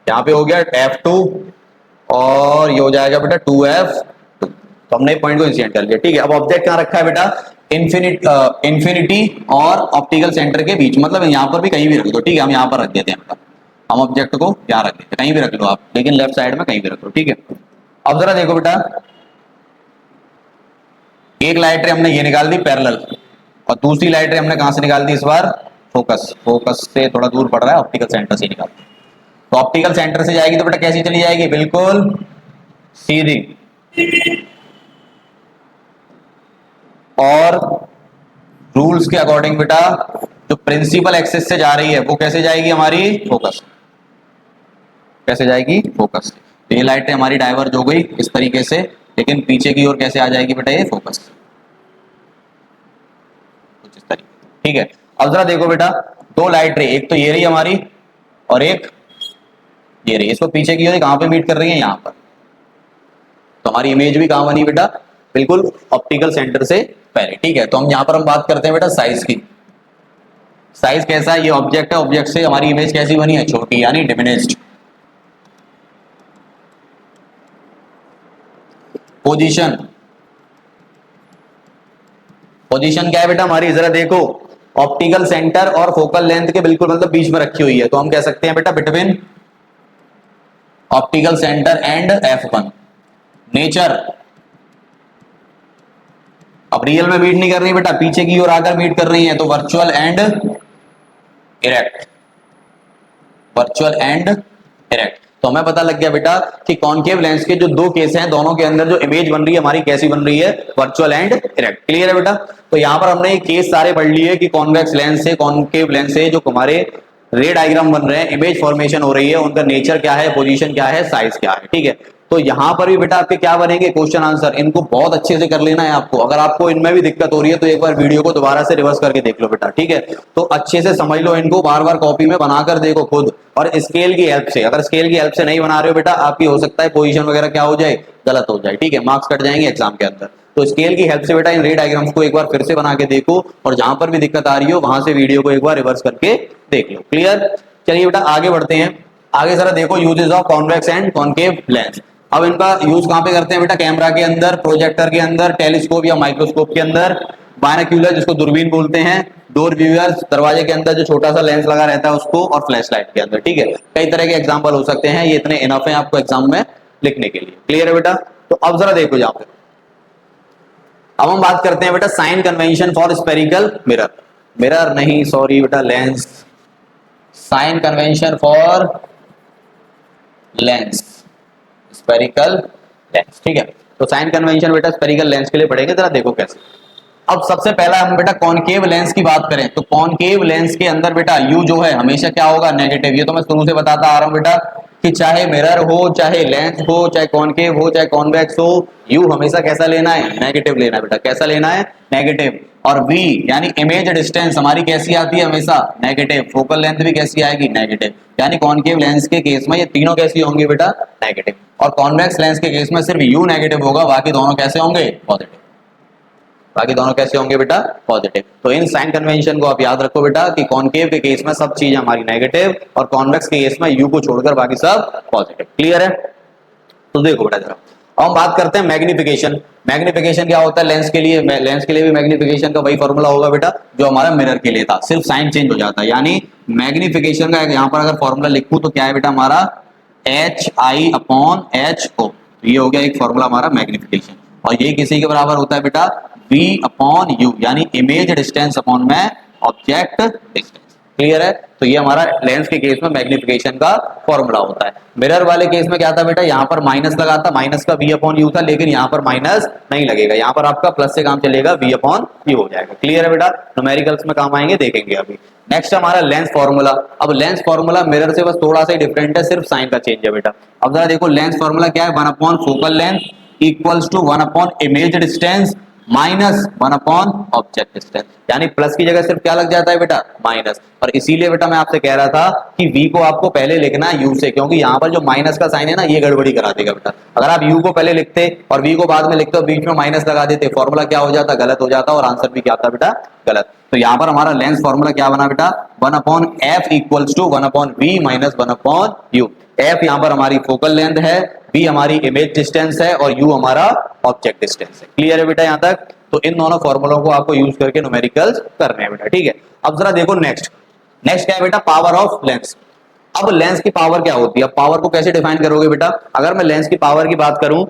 यहां पे हो गया F2 और ये हो जाएगा बेटा 2F2। तो हमने पॉइंट को इंसिडेंट कर लिया। ठीक है। अब ऑब्जेक्ट कहां रखा है बेटा, इंफिनिटी और ऑप्टिकल सेंटर के बीच, मतलब यहां पर भी कहीं भी रख दो। ठीक है, हम यहां पर रख देते हैं बेटा, हम ऑब्जेक्ट को यहां रख देते हैं, कहीं भी रख लो आप, लेकिन लेफ्ट साइड में कहीं भी रख लो। ठीक है। अब जरा देखो बेटा, एक लाइट रे हमने ये निकाल दी पैरेलल, और दूसरी लाइट रे हमने कहां से निकाल दी इस बार, फोकस, फोकस से थोड़ा दूर पड़ रहा है, ऑप्टिकल सेंटर से निकाल। तो ऑप्टिकल सेंटर से जाएगी तो बेटा कैसी चली जाएगी, बिल्कुल सीधी, और रूल्स के अकॉर्डिंग बेटा जो प्रिंसिपल एक्सिस से जा रही है वो कैसे जाएगी हमारी, फोकस, कैसे जाएगी, फोकस। तो ये लाइटें हमारी डाइवर्ज हो गई इस तरीके से, लेकिन पीछे की ओर कैसे आ जाएगी बेटा, ये फोकस, कुछ इस तरीके। ठीक है। अब जरा देखो बेटा, दो लाइट रे, एक तो ये रही हमारी और एक ये रही, इसको पीछे की ओर कहां पे मीट कर रही है, यहां पर। तो हमारी इमेज भी कहां बनी बेटा, बिल्कुल ऑप्टिकल सेंटर से पहले। ठीक है। तो हम यहां पर हम बात करते हैं बेटा साइज की। साइज कैसा है, ये ऑब्जेक्ट है, ऑब्जेक्ट से हमारी इमेज कैसी बनी है, छोटी, यानी डिमिनिश्ड। पोजीशन, पोजीशन क्या है बेटा हमारी, जरा देखो, ऑप्टिकल सेंटर और फोकल लेंथ के बिल्कुल मतलब बीच में रखी हुई है, तो हम कह सकते हैं बेटा between optical centre and F1। Nature, अब रियल में मीट नहीं कर रही बेटा, पीछे की ओर आकर मीट कर रही है, तो virtual and direct, virtual and direct. तो हमें पता लग गया बेटा कि कॉनकेव लेंस के जो दो केस हैं, दोनों के अंदर जो इमेज बन रही है हमारी कैसी बन रही है, वर्चुअल एंड डायरेक्ट। क्लियर है बेटा। तो यहां पर हमने केस सारे पढ़ लिए कि कॉन्वेक्स लेंस से, कॉनकेव लेंस से जो हमारे रे डायग्राम बन रहे हैं, इमेज फॉर्मेशन हो रही है, उनका नेचर क्या है, पोजीशन क्या है, साइज क्या है। ठीक है। तो यहां पर भी बेटा आपके क्या बनेंगे, क्वेश्चन आंसर, इनको बहुत अच्छे से कर लेना है आपको। अगर आपको इनमें भी दिक्कत हो रही है तो एक बार वीडियो को दोबारा से रिवर्स करके देख लो बेटा। ठीक है। तो अच्छे से समझ लो इनको, बार बार कॉपी में बनाकर देखो खुद, और स्केल की हेल्प से। अगर स्केल की हेल्प से नहीं बना रहे हो बेटा, आपकी हो सकता है पोजीशन वगैरह क्या हो जाए, गलत हो जाए। ठीक है, मार्क्स कट जाएंगे एग्जाम के अंदर। तो स्केल की हेल्प से बेटा इन रे डायग्राम्स को एक बार फिर से बना के देखो, और जहां पर भी दिक्कत आ रही हो वहां से वीडियो को एक बार रिवर्स करके देख लो। क्लियर। चलिए बेटा आगे बढ़ते हैं। आगे जरा देखो uses of convex and concave lens. अब इनका यूज कहां पे करते हैं बेटा, कैमरा के अंदर, प्रोजेक्टर के अंदर, टेलीस्कोप या माइक्रोस्कोप के अंदर, बायनोक्यूलर जिसको दूरबीन बोलते हैं, डोर व्यूअर्स, दरवाजे के अंदर जो छोटा सा लेंस लगा रहता है उसको, और फ्लैश लाइट के अंदर। ठीक है। कई तरह के एग्जांपल हो सकते हैं, ये इतने इनफ है आपको एग्जाम में लिखने के लिए। क्लियर है बेटा। तो अब जरा देखो यहाँ पे, अब हम बात करते हैं बेटा sign convention for spherical mirror, mirror नहीं सॉरी बेटा lens, sign convention for lens, spherical lens. ठीक है। तो साइन कन्वेंशन बेटा स्पेरिकल लेंस के लिए पढ़ेंगे, जरा देखो कैसे। अब सबसे पहला हम बेटा कॉनकेव लेंस की बात करें, तो कॉनकेव लेंस के अंदर बेटा यू जो है हमेशा क्या होगा, नेगेटिव। ये तो मैं शुरू से बताता आ रहा हूं बेटा कि चाहे मिरर हो, चाहे लेंस हो, चाहे कॉनकेव हो, चाहे कॉन्वेक्स हो, यू हमेशा कैसा लेना है, नेगेटिव लेना है बेटा। कैसा लेना है, नेगेटिव। और v यानी इमेज डिस्टेंस हमारी कैसी आती है, हमेशा नेगेटिव। फोकल लेंथ भी कैसी आएगी, नेगेटिव। यानी कॉनकेव लेंस के केस में ये तीनों कैसी होंगी बेटा, नेगेटिव। और कॉन्वेक्स लेंस के केस में सिर्फ u नेगेटिव होगा, बाकी दोनों कैसे होंगे, पॉजिटिव। बाकी दोनों कैसे होंगे बेटा, पॉजिटिव। तो इन साइन कन्वेंशन को आप याद रखो बेटा कि कॉनकेव के केस में सब चीजें हमारी नेगेटिव, और कॉन्वेक्स के केस में यू को छोड़कर बाकी सब पॉजिटिव। क्लियर है। तो देखो बेटा जरा, अब हम बात करते हैं मैग्निफिकेशन। मैग्निफिकेशन क्या होता है लेंस के लिए, लेंस के लिए भी मैग्निफिकेशन का वही फॉर्मूला होगा बेटा जो हमारा मिरर के लिए था, सिर्फ साइन चेंज हो जाता है। यानी मैग्निफिकेशन का यहाँ पर अगर फॉर्मूला लिखूं तो क्या है बेटा हमारा, HI/HO। ये हो गया एक फॉर्मूला हमारा मैग्निफिकेशन, और ये किसी के बराबर होता है बेटा V/U, यानी इमेज डिस्टेंस अपॉन में ऑब्जेक्ट डिस्टेंस। क्लियर है? तो ये हमारा लेंस के केस में मैग्निफिकेशन का फॉर्मूला होता है। मिरर वाले केस में क्या था बेटा, यहाँ पर माइनस लगा था, माइनस का v अपॉन यू था, लेकिन यहाँ पर माइनस नहीं लगेगा, यहाँ पर आपका प्लस से काम चलेगा, v अपॉन यू हो जाएगा। क्लियर है बेटा? न्यूमेरिकल्स में काम आएंगे, देखेंगे अभी। नेक्स्ट हमारा लेंस फॉर्मूला। अब लेंस फॉर्मूला मिरर से बस थोड़ा सा ही डिफरेंट है, सिर्फ साइन का चेंज है बेटा। अब जरा देखो लेंस फॉर्मूला क्या है, 1 upon focal length equals to 1 upon image distance minus 1 upon object distance. यानी प्लस की जगह सिर्फ क्या लग जाता है बेटा, माइनस। और इसीलिए बेटा मैं आपसे कह रहा था कि v को आपको पहले लिखना है u से, क्योंकि यहाँ पर जो माइनस का साइन है ना, ये गड़बड़ी करा देगा बेटा। अगर आप u को पहले लिखते और v को बाद में लिखते और बीच में माइनस लगा देते, फॉर्मूला क्या हो जाता, गलत हो जाता, और आंसर भी क्या आता बेटा, गलत। तो यहाँ पर हमारा लेंस फॉर्मूला क्या बना बेटा, 1 upon f equals to 1 upon v minus 1 upon u। f यहाँ पर हमारी फोकल लेंथ है, v हमारी इमेज डिस्टेंस है, और u हमारा ऑब्जेक्ट डिस्टेंस है। क्लियर है बेटा यहाँ तक? तो इन दोनों फॉर्मूलों को आपको यूज करके न्यूमेरिकल्स करने हैं बेटा, ठीक है। अब जरा देखो नेक्स्ट क्या है बेटा, पावर ऑफ लेंस। अब लेंस की पावर क्या होती है, अब पावर को कैसे डिफाइन करोगे बेटा? अगर मैं लेंस की पावर की बात करूं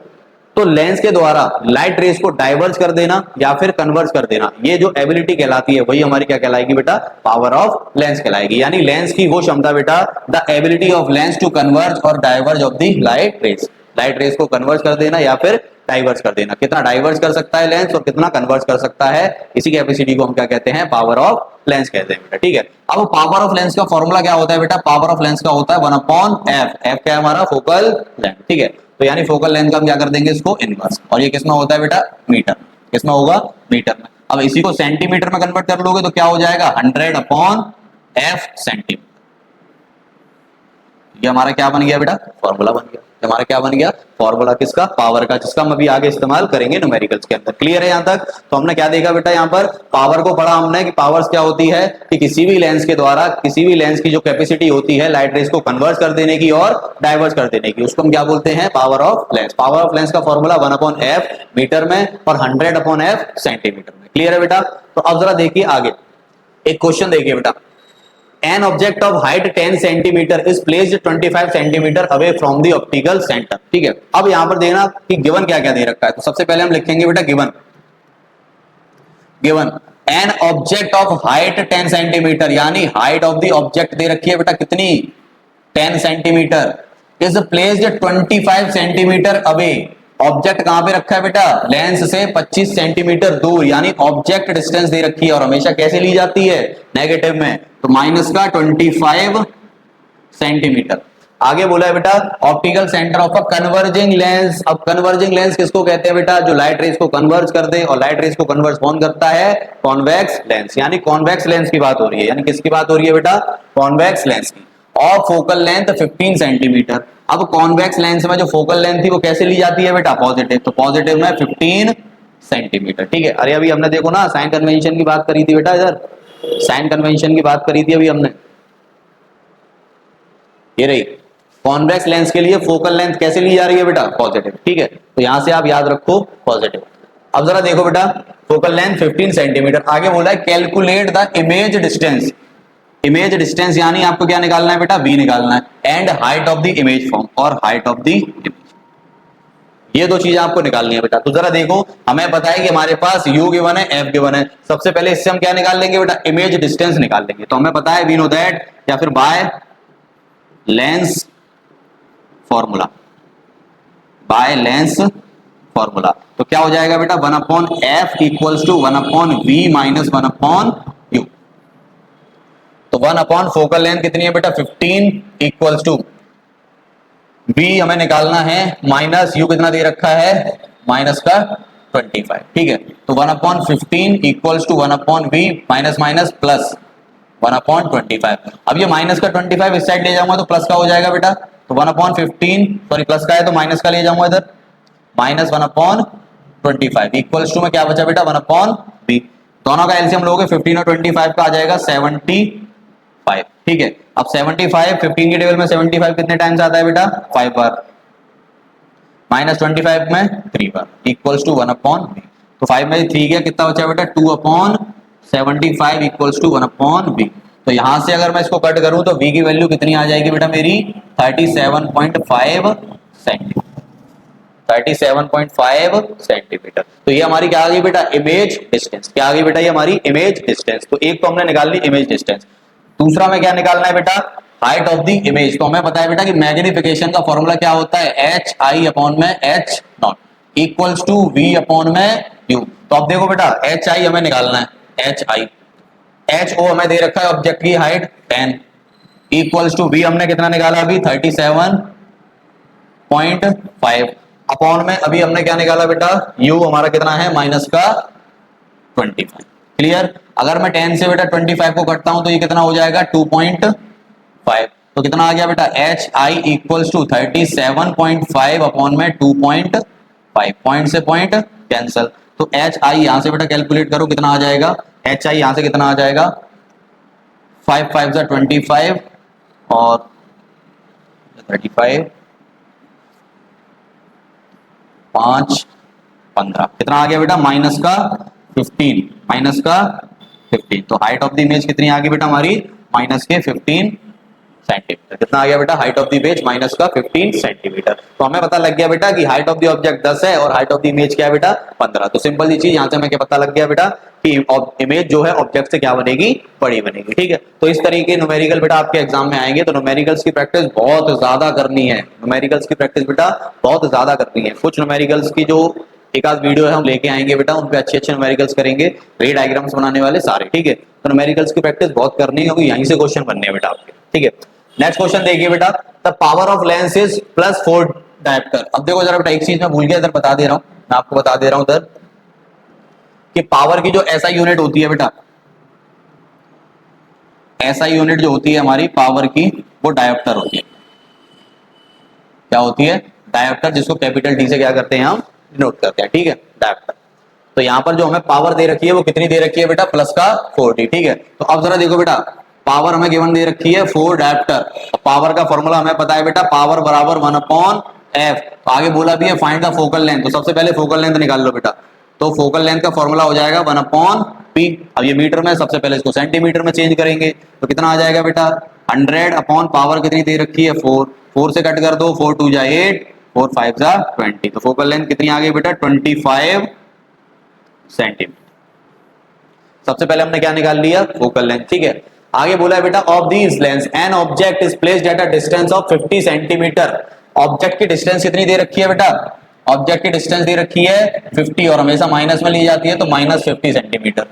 तो लेंस के द्वारा लाइट रेस को डाइवर्ज कर देना या फिर कन्वर्ज कर देना, ये जो एबिलिटी कहलाती है वही हमारी क्या कहलाएगी बेटा, पावर ऑफ लेंस कहलाएगी। यानी लेंस की वो क्षमता बेटा, the ability of lens to converge और diverge of the light rays को कन्वर्ज कर देना या फिर डाइवर्ज कर देना। कितना डाइवर्ज कर सकता है लेंस और कितना कन्वर्ज कर सकता है, इसी कैपेसिटी को हम क्या कहते हैं, पावर ऑफ लेंस कहते हैं बेटा, ठीक है। अब पावर ऑफ लेंस का फॉर्मूला क्या होता है बेटा, पावर ऑफ लेंस का होता है 1 अपॉन एफ। एफ क्या है हमारा, फोकल लेंथ, ठीक है। तो यानी फोकल लेंथ का हम क्या कर देंगे, इसको इनवर्स, और ये किसमें होता है बेटा, मीटर। किसमें होगा, मीटर में। अब इसी को सेंटीमीटर में कन्वर्ट कर लोगे तो क्या हो जाएगा, 100 अपॉन एफ सेंटीमीटर। ये हमारा क्या बन गया बेटा, फॉर्मूला बन गया। हमारा क्या बन गया, फॉर्मूला किसका, पावर का, जिसका हम अभी आगे इस्तेमाल करेंगे न्यूमेरिकल्स के अंदर। क्लियर है यहाँ तक? तो हमने क्या देखा बेटा, यहाँ पर पावर को पढ़ा हमने कि पावर्स क्या होती है, कि किसी भी लेंस के द्वारा किसी भी लेंस की जो कैपेसिटी होती है लाइट रेस को कन्वर्ट कर देने की और डाइवर्स कर देने की, उसको हम क्या बोलते हैं, power of lens. Power of lens का फॉर्मूला 1 अपॉन एफ मीटर में और 100 अपॉन एफ सेंटीमीटर में। क्लियर है बेटा? तो अब जरा देखिए आगे एक क्वेश्चन देखिए बेटा, An object of height 10 cm is placed 25 cm away from the optical center। ठीक है। अब यहां पर देखना कि गिवन क्या क्या दे रखा है। तो सबसे पहले हम लिखेंगे बेटा given an object of height 10 cm, यानी height of the object they रखी है बेटा कितनी, 10 centimetre, is placed 25 centimetre away. Object कहां पे रखा है बेटा, लेंस से 25 सेंटीमीटर दूर, यानी ऑब्जेक्ट डिस्टेंस दे रखी है, और हमेशा कैसे ली जाती है, नेगेटिव में, तो माइनस का 25 सेंटीमीटर। आगे बोला है बेटा optical centre of a converging lens. अब कन्वर्जिंग लेंस किसको कहते हैं बेटा, जो लाइट रेस को कन्वर्ज कर दे, और लाइट रेस को कन्वर्ज कौन करता है, कॉन्वेक्स लेंस। यानी कॉन्वेक्स लेंस की बात हो रही है, यानी किसकी बात हो रही है बेटा, कॉन्वेक्स लेंस की। और फोकल लेंथ 15 सेंटीमीटर। अब कॉन्वेक्स लेंस में जो फोकल लेंथ थी वो कैसे ली जाती है बेटा, पॉजिटिव, तो पॉजिटिव में 15 सेंटीमीटर। ठीक है। अरे अभी हमने देखो ना साइन कन्वेंशन की बात करी थी बेटा, इधर साइन कन्वेंशन की बात करी थी अभी हमने, ये रही कॉन्वेक्स लेंस के लिए फोकल लेंथ कैसे ली जा रही है बेटा, पॉजिटिव। ठीक है, तो यहां से आप याद रखो पॉजिटिव। अब जरा देखो बेटा फोकल लेंथ 15 सेंटीमीटर। आगे बोला है calculate the image distance. Image distance यानी आपको क्या निकालना है बेटा, v निकालना है, and height of the image form, और हाइट ऑफ द इमेज, ये दो चीजें आपको निकालनी है बेटा। तो जरा देखो हमें पता है कि हमारे पास u गिवन है, f गिवन है। सबसे पहले इससे हम क्या निकाल लेंगे बेटा, इमेज डिस्टेंस निकाल लेंगे। तो हमें पता है वी नो दैट, या फिर by lens formula, by lens formula. तो क्या हो जाएगा बेटा 1 upon F equals to 1 upon V minus 1 upon U. तो 1 अपॉन फोकल लेंथ कितनी है बेटा 15 इक्वल्स टू v हमें निकालना है माइनस u कितना दे रखा है, माइनस का 25। ठीक है, तो 1 upon 15 equals to 1 upon v minus minus plus 1 upon 25। अब ये माइनस का 25 इस साइड ले जाऊंगा तो प्लस का हो जाएगा बेटा, तो 1 अपॉन 15 सॉरी प्लस का है तो माइनस का ले जाऊंगा इधर, माइनस 1 अपॉन 25 इक्वल्स टू में क्या बचा बेटा 1 अपॉन v। दोनों का एलसीएम लोगे 15 और 25 का आ जाएगा 75। ठीक है, अब 75 15 के टेबल में 75 कितने टाइम्स आता है बेटा 5 बार, माइनस 25 में 3 बार, इक्वल्स टू 1 अपॉन v। तो 5 में 3 गया, कितना बचा बेटा 2 upon 75 equals to 1 upon v। तो यहां से अगर मैं इसको कट करूं तो v की वैल्यू कितनी आ जाएगी बेटा मेरी 37.5 सेंटीमीटर, 37.5 सेंटीमीटर। तो ये हमारी क्या आ गई बेटा इमेज डिस्टेंस। क्या आ गई बेटा ये हमारी इमेज डिस्टेंस। तो एक तो हमने निकाल ली इमेज डिस्टेंस। दूसरा में क्या निकालना है बेटा, हाइट ऑफ द इमेज। तो हमें पता है बेटा कि मैग्निफिकेशन का फॉर्मूला क्या होता है, एच आई अपॉन में H naught equals to V upon में यू। तो अब देखो बेटा एच आई हमें निकालना है, एच आई, एच ओ हमें दे रखा है ऑब्जेक्ट की हाइट 10 इक्वल्स टू वी हमने कितना निकाला अभी 37.5 अपॉन में अभी हमने क्या निकाला बेटा, यू हमारा कितना है माइनस का 25। क्लियर। अगर मैं 10 से बेटा 25 को करता हूं तो ये कितना हो जाएगा 2.5। तो कितना आ गया बेटा H I equals to 37.5 upon में 2.5, पॉइंट से पॉइंट कैंसल। तो एच आई यहां से बेटा कैलकुलेट करो कितना आ जाएगा, एच आई यहां से कितना आ जाएगा 5 5 जा 25 और 35 5 15 कितना आ गया बेटा माइनस का 15, माइनस का 15। तो हाइट ऑफ द इमेज कितनी आ गई बेटा हमारी माइनस के 15 सेंटीमीटर। कितना आ गया बेटा height of the image minus का 15 सेंटीमीटर। तो हमें पता लग गया बेटा कि हाइट ऑफ द ऑब्जेक्ट 10 है और हाइट ऑफ द इमेज क्या है बेटा 15। तो सिंपल सी चीज यहां से हमें क्या पता लग गया बेटा कि इमेज जो है ऑब्जेक्ट से क्या बनेगी, बड़ी बनेगी। ठीक है। तो इस तरीके न्यूमेरिकल बेटा आपके एग्जाम में आएंगे, तो न्यूमेरिकल्स की प्रैक्टिस बहुत ज्यादा करनी है। न्यूमेरिकल्स की प्रैक्टिस बेटा बहुत ज्यादा करनी है। कुछ न्यूमेरिकल्स की जो एक आध वीडियो है हम लेके आएंगे बेटा, उन पे अच्छे अच्छे न्यूमेरिकल्स करेंगे, रे डायग्राम्स बनाने वाले सारे। ठीक है। तो न्यूमेरिकल्स की प्रैक्टिस बहुत करनी है क्योंकि यहीं से क्वेश्चन बनने हैं बेटा आपके। ठीक है। नेक्स्ट क्वेश्चन देखिए बेटा, the power of lens is +4 dioptre. अब देखो जरा बेटा एक चीज मैं भूल गया, इधर बता दे रहा हूं, मैं आपको बता दे रहा हूं इधर कि पावर की जो एसआई यूनिट होती है बेटा, एसआई यूनिट जो होती है हमारी पावर की वो डायोप्टर होती है। क्या होती है, डायोप्टर, जिसको कैपिटल डी से क्या करते हैं हम डिनोट करते हैं। ठीक है, डायोप्टर। तो यहां पर जो हमें पावर दे रखी है वो कितनी दे रखी है बेटा प्लस का 4D। ठीक है। तो अब जरा देखो बेटा पावर हमें गिवन दे रखी है 4 डायोप्टर। पावर का फॉर्मूला हमें पता है बेटा पावर बराबर 1/f। आगे बोला भी है फाइंड द फोकल लेंथ। तो सबसे पहले फोकल लेंथ निकाल लो बेटा। तो फोकल लेंथ का फॉर्मूला हो जाएगा 1/p। अब ये मीटर में, सबसे पहले इसको सेंटीमीटर में चेंज करेंगे तो कितना आ जाएगा बेटा 100 अपॉन पावर कितनी दे रखी है 4। 4 से कट कर दो, 4 2 जा 8, 4 5 जा 20। तो फोकल लेंथ कितनी आ गई बेटा 25 सेंटीमीटर। सबसे पहले हमने क्या निकाल लिया फोकल लेंथ। ठीक है। आगे बोला है बेटा of these lens an object is placed at a distance of 50 centimetre. Object की डिस्टेंस कितनी दे रखी है बेटा, ऑब्जेक्ट की डिस्टेंस दे रखी है 50 और हमेशा माइनस में ली जाती है तो -50 सेंटीमीटर।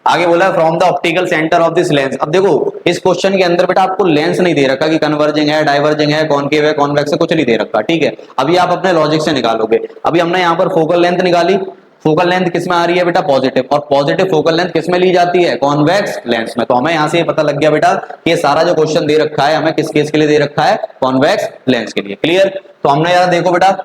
आगे बोला है from the optical centre of this lens. अब देखो इस क्वेश्चन के अंदर बेटा आपको लेंस नहीं दे रखा कि कन्वर्जिंग है, डाइवर्जिंग है, कॉनकेव है, कॉन्वेक्स है, कुछ नहीं दे रखा। ठीक है। अभी आप अपने लॉजिक से निकालोगे। अभी हमने यहाँ पर फोकल लेंथ निकाली, फोकल लेंथ किस में आ रही है बेटा पॉजिटिव, और पॉजिटिव फोकल लेंथ किस में ली जाती है कॉन्वेक्स लेंस में। तो हमें यहां से ये पता लग गया बेटा कि ये सारा जो क्वेश्चन दे रखा है हमें किस केस के लिए दे रखा है, कॉन्वेक्स लेंस के लिए। क्लियर। तो हमने यार देखो बेटा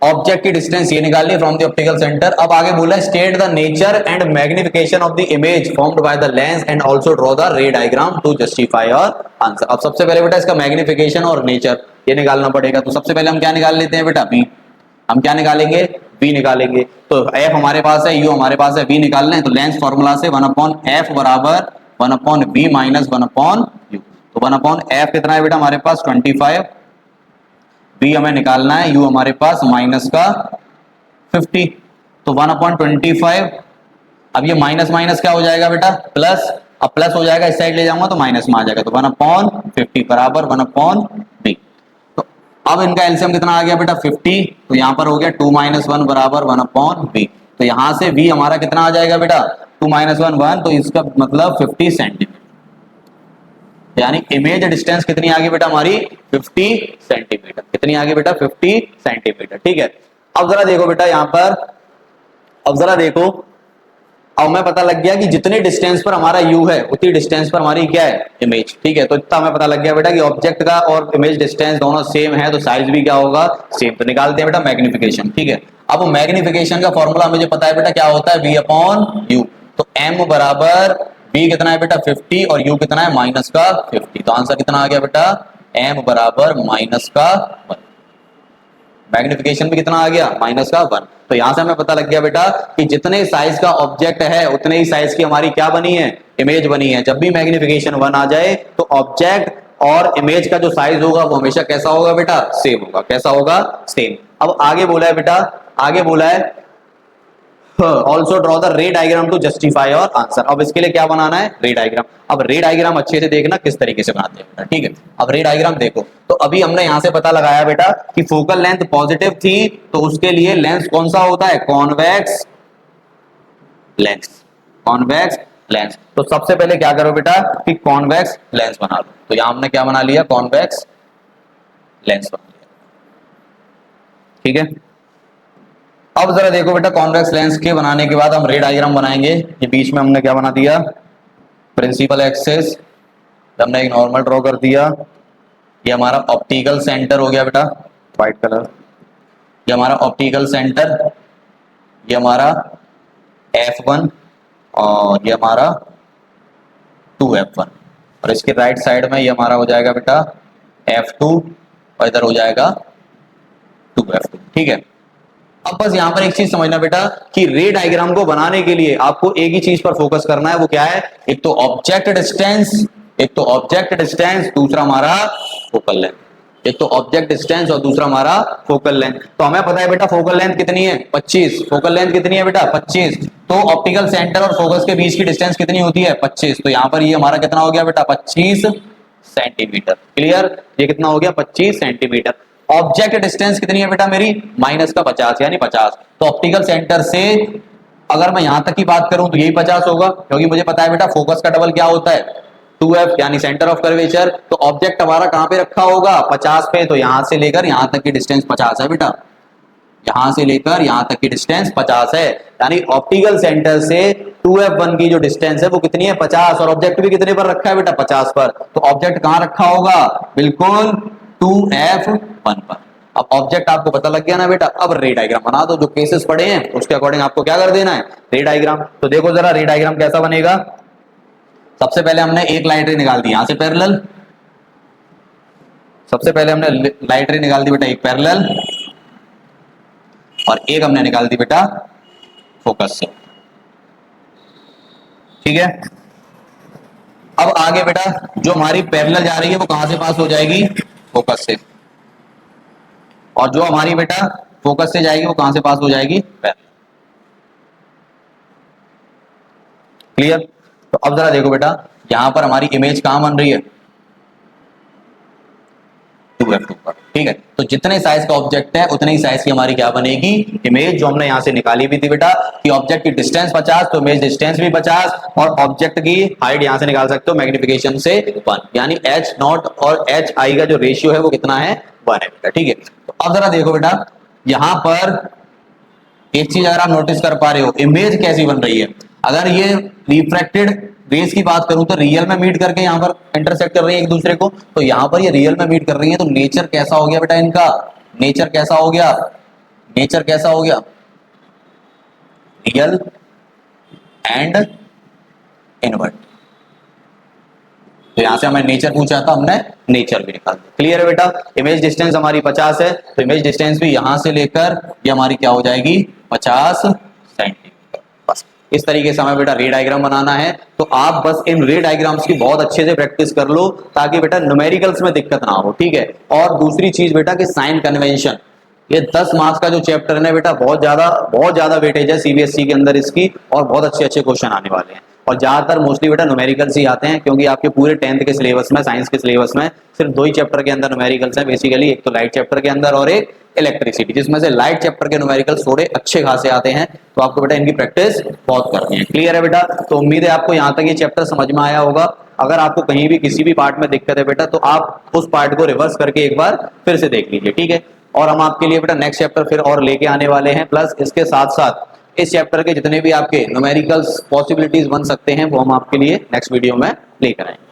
ऑब्जेक्ट की डिस्टेंस ये निकाल ली फ्रॉम द ऑप्टिकल सेंटर। अब आगे बोला state the nature and magnification of the image formed by the lens and also draw the ray diagram to justify your answer. अब सबसे पहले बेटा इसका मैग्निफिकेशन और नेचर ये निकालना पड़ेगा। तो सबसे पहले हम क्या निकाल लेते हैं बेटा बी। हम क्या निकालेंगे v निकालेंगे। तो f हमारे पास है, u हमारे पास है, v निकालना है तो लेंस फॉर्मूला से 1/f बराबर 1/v माइनस 1/u। तो 1/f कितना है बेटा हमारे पास 25, v हमें निकालना है, u हमारे पास माइनस का 50। तो 1/25। अब ये माइनस माइनस क्या हो जाएगा बेटा प्लस। अब प्लस हो जाएगा इस साइड ले जाऊंगा तो माइनस में आ जाएगा। तो 1/50 बराबर 1/v। अब इनका एलसीएम कितना आ गया बेटा 50। तो यहां पर हो गया 2 - 1 बराबर 1/v। तो यहां से v हमारा कितना आ जाएगा बेटा 2 - 1 1। तो इसका मतलब 50 सेंटीमीटर, यानी इमेज डिस्टेंस कितनी आ गई बेटा हमारी 50 सेंटीमीटर। कितनी आ गई बेटा 50 सेंटीमीटर। ठीक है। अब जरा देखो बेटा यहां पर, अब जरा देखो, अब हमें पता लग गया कि जितने डिस्टेंस पर हमारा u है उतनी डिस्टेंस पर हमारी क्या है इमेज। ठीक है। तो इतना हमें पता लग गया बेटा कि ऑब्जेक्ट का और इमेज डिस्टेंस दोनों सेम है तो साइज भी क्या होगा सेम। तो निकालते हैं बेटा मैग्निफिकेशन। ठीक है। अब मैग्निफिकेशन का फॉर्मूला मुझे पता है बेटा क्या होता है v/u। तो m बराबर v कितना है बेटा 50 और u कितना है माइनस का 50। तो आंसर कितना आ गया बेटा m बराबर माइनस का 1। मैग्निफिकेशन भी कितना आ गया माइनस का 1। तो यहां से हमें पता लग गया बेटा कि जितने साइज का ऑब्जेक्ट है उतने ही साइज की हमारी क्या बनी है इमेज बनी है। जब भी मैग्निफिकेशन 1 आ जाए तो ऑब्जेक्ट और इमेज का जो साइज होगा वो हमेशा कैसा होगा बेटा सेम होगा। कैसा होगा सेम। अब आगे बोला है बेटा, आगे बोला है also draw the ray diagram to justify your answer. अब इसके लिए क्या बनाना है, रे डायग्राम। अब रे डायग्राम अच्छे से देखना किस तरीके से बनाते हैं बेटा, ठीक है। अब रे डायग्राम देखो, तो अभी हमने यहां से पता लगाया बेटा कि फोकल लेंथ पॉजिटिव थी, तो उसके लिए लेंस कौन सा होता है, कॉन्वेक्स लेंस, कॉन्वेक्स लेंस। तो सबसे पहले क्या करो बेटा कि कॉन्वेक्स लेंस बना लो। तो यहां हमने क्या बना लिया, कॉन्वेक्स लेंस बना लिया, ठीक है। अब जरा देखो बेटा, कॉन्वेक्स लेंस के बनाने के बाद हम रे डायग्राम बनाएंगे। ये बीच में हमने क्या बना दिया, प्रिंसिपल एक्सिस, हमने एक नॉर्मल ड्रॉ कर दिया। ये हमारा ऑप्टिकल सेंटर हो गया बेटा, व्हाइट कलर, ये हमारा ऑप्टिकल सेंटर, ये हमारा F1 और ये हमारा 2F1, और इसके राइट साइड में ये हमारा हो जाएगा बेटा F2 और इधर हो जाएगा 2F2, ठीक है। अब बस यहां पर एक चीज समझना बेटा कि रे डायग्राम को बनाने के लिए आपको एक ही चीज पर फोकस करना है, वो क्या है, एक तो ऑब्जेक्ट डिस्टेंस, एक तो ऑब्जेक्ट डिस्टेंस, दूसरा हमारा फोकल लेंथ। एक तो ऑब्जेक्ट डिस्टेंस और दूसरा हमारा फोकल लेंथ। तो हमें पता है बेटा फोकल लेंथ कितनी है, 25। फोकल लेंथ कितनी है बेटा, 25। तो ऑप्टिकल सेंटर और फोकस के बीच की डिस्टेंस कितनी होती है, 25। तो यहां पर ये हमारा कितना हो गया बेटा, 25 सेंटीमीटर। क्लियर, ये कितना हो गया, 25 सेंटीमीटर। ऑब्जेक्ट डिस्टेंस कितनी है बेटा मेरी, माइनस का 50 यानी 50। तो ऑप्टिकल सेंटर से अगर मैं यहां तक की बात करूं तो यही 50 होगा, क्योंकि मुझे पता है बेटा फोकस का डबल क्या होता है, 2F यानी सेंटर ऑफ कर्वेचर। तो ऑब्जेक्ट हमारा कहां पे रखा होगा, 50 पे। तो यहां से लेकर यहां तक की डिस्टेंस 50 है बेटा, यहां से लेकर यहां तक की डिस्टेंस 50 है। यानी ऑप्टिकल सेंटर से 2F1 की जो डिस्टेंस है वो कितनी है, 50। और ऑब्जेक्ट भी कितने पर रखा है बेटा, 50 पर। तो ऑब्जेक्ट कहां रखा होगा, बिल्कुल 2F1 पर। अब ऑब्जेक्ट आपको पता लग गया ना बेटा, अब रे डायग्राम बना दो। जो केसेस पड़े हैं उसके अकॉर्डिंग आपको क्या कर देना है, रे डायग्राम। तो देखो जरा रे डायग्राम कैसा बनेगा। सबसे पहले हमने एक लाइट रे निकाल दी यहां से पैरेलल, सबसे पहले हमने लाइट रे निकाल दी बेटा एक पैरेलल, और एक हमने निकाल दी बेटा फोकस से, ठीक है। अब आगे बेटा जो हमारी पैरेलल जा रही है वो कहां से पास हो जाएगी, फोकस से, और जो हमारी बेटा फोकस से जाएगी वो कहां से पास हो जाएगी, पैरेलल। क्लियर। तो अब जरा देखो बेटा यहां पर हमारी इमेज कहां बन रही है, 2F2 पर, ठीक है। तो जितने साइज का ऑब्जेक्ट है उतने ही साइज की हमारी क्या बनेगी, इमेज। जो हमने यहां से निकाली भी थी बेटा कि ऑब्जेक्ट की डिस्टेंस 50, तो इमेज डिस्टेंस भी 50, और ऑब्जेक्ट की हाइट यहां से निकाल सकते हो मैग्निफिकेशन से 1, यानी H0 और HI का जो रेशियो है वो कितना है, 1 है बेटा, ठीक है। तो अब जरा देखो बेटा यहां पर एक चीज अगर आप नोटिस कर पा रहे हो, इमेज कैसी बन रही है। अगर ये रिफ्रैक्टेड रेस की बात करूं तो रियल में मीट करके यहां पर इंटरसेक्ट कर रही है एक दूसरे को, तो यहां पर ये रियल में मीट कर रही है। तो नेचर कैसा हो गया बेटा इनका, नेचर कैसा हो गया, नेचर कैसा हो गया, रियल एंड इनवर्ट। तो यहां से हमें नेचर पूछा था, हमने नेचर भी निकाल दिया। क्लियर है बेटा। इमेज डिस्टेंस हमारी 50 है, तो इमेज डिस्टेंस भी यहां से लेकर ये हमारी क्या हो जाएगी, 50 सेंटीमीटर। बस इस तरीके से हमें बेटा रे डायग्राम बनाना है। तो आप बस इन रे डायग्राम्स की बहुत अच्छे से प्रैक्टिस कर लो ताकि बेटा न्यूमेरिकल्स में दिक्कत ना हो, ठीक है। और दूसरी चीज बेटा कि साइन कन्वेंशन, ये 10 मार्क्स का जो चैप्टर है बेटा बहुत ज्यादा वेटेज है सीबीएसई के अंदर इसकी, और बहुत अच्छे अच्छे क्वेश्चन आने वाले हैं। और ज्यादातर मोस्टली बेटा न्यूमेरिकल्स ही आते हैं, क्योंकि आपके पूरे 10th के सिलेबस में, साइंस के सिलेबस में सिर्फ 2 ही चैप्टर के अंदर न्यूमेरिकल्स हैं बेसिकली, एक तो लाइट चैप्टर के अंदर और एक इलेक्ट्रिसिटी, जिसमें से लाइट चैप्टर के न्यूमेरिकल्स थोड़े अच्छे खासे आते हैं। तो आपको बेटा इनकी प्रैक्टिस बहुत करनी है। क्लियर है बेटा। तो उम्मीद है आपको यहाँ तक ये चैप्टर समझ में आया होगा। अगर आपको कहीं भी किसी भी पार्ट में दिक्कत है बेटा तो आप उस पार्ट को रिवर्स करके एक बार फिर से देख लीजिए, ठीक है। और हम आपके लिए बेटा नेक्स्ट चैप्टर फिर और लेके आने वाले हैं, प्लस इसके साथ साथ इस चैप्टर के जितने भी आपके न्यूमेरिकल्स पॉसिबिलिटीज बन सकते हैं वो हम आपके लिए नेक्स्ट वीडियो में लेकर आएंगे।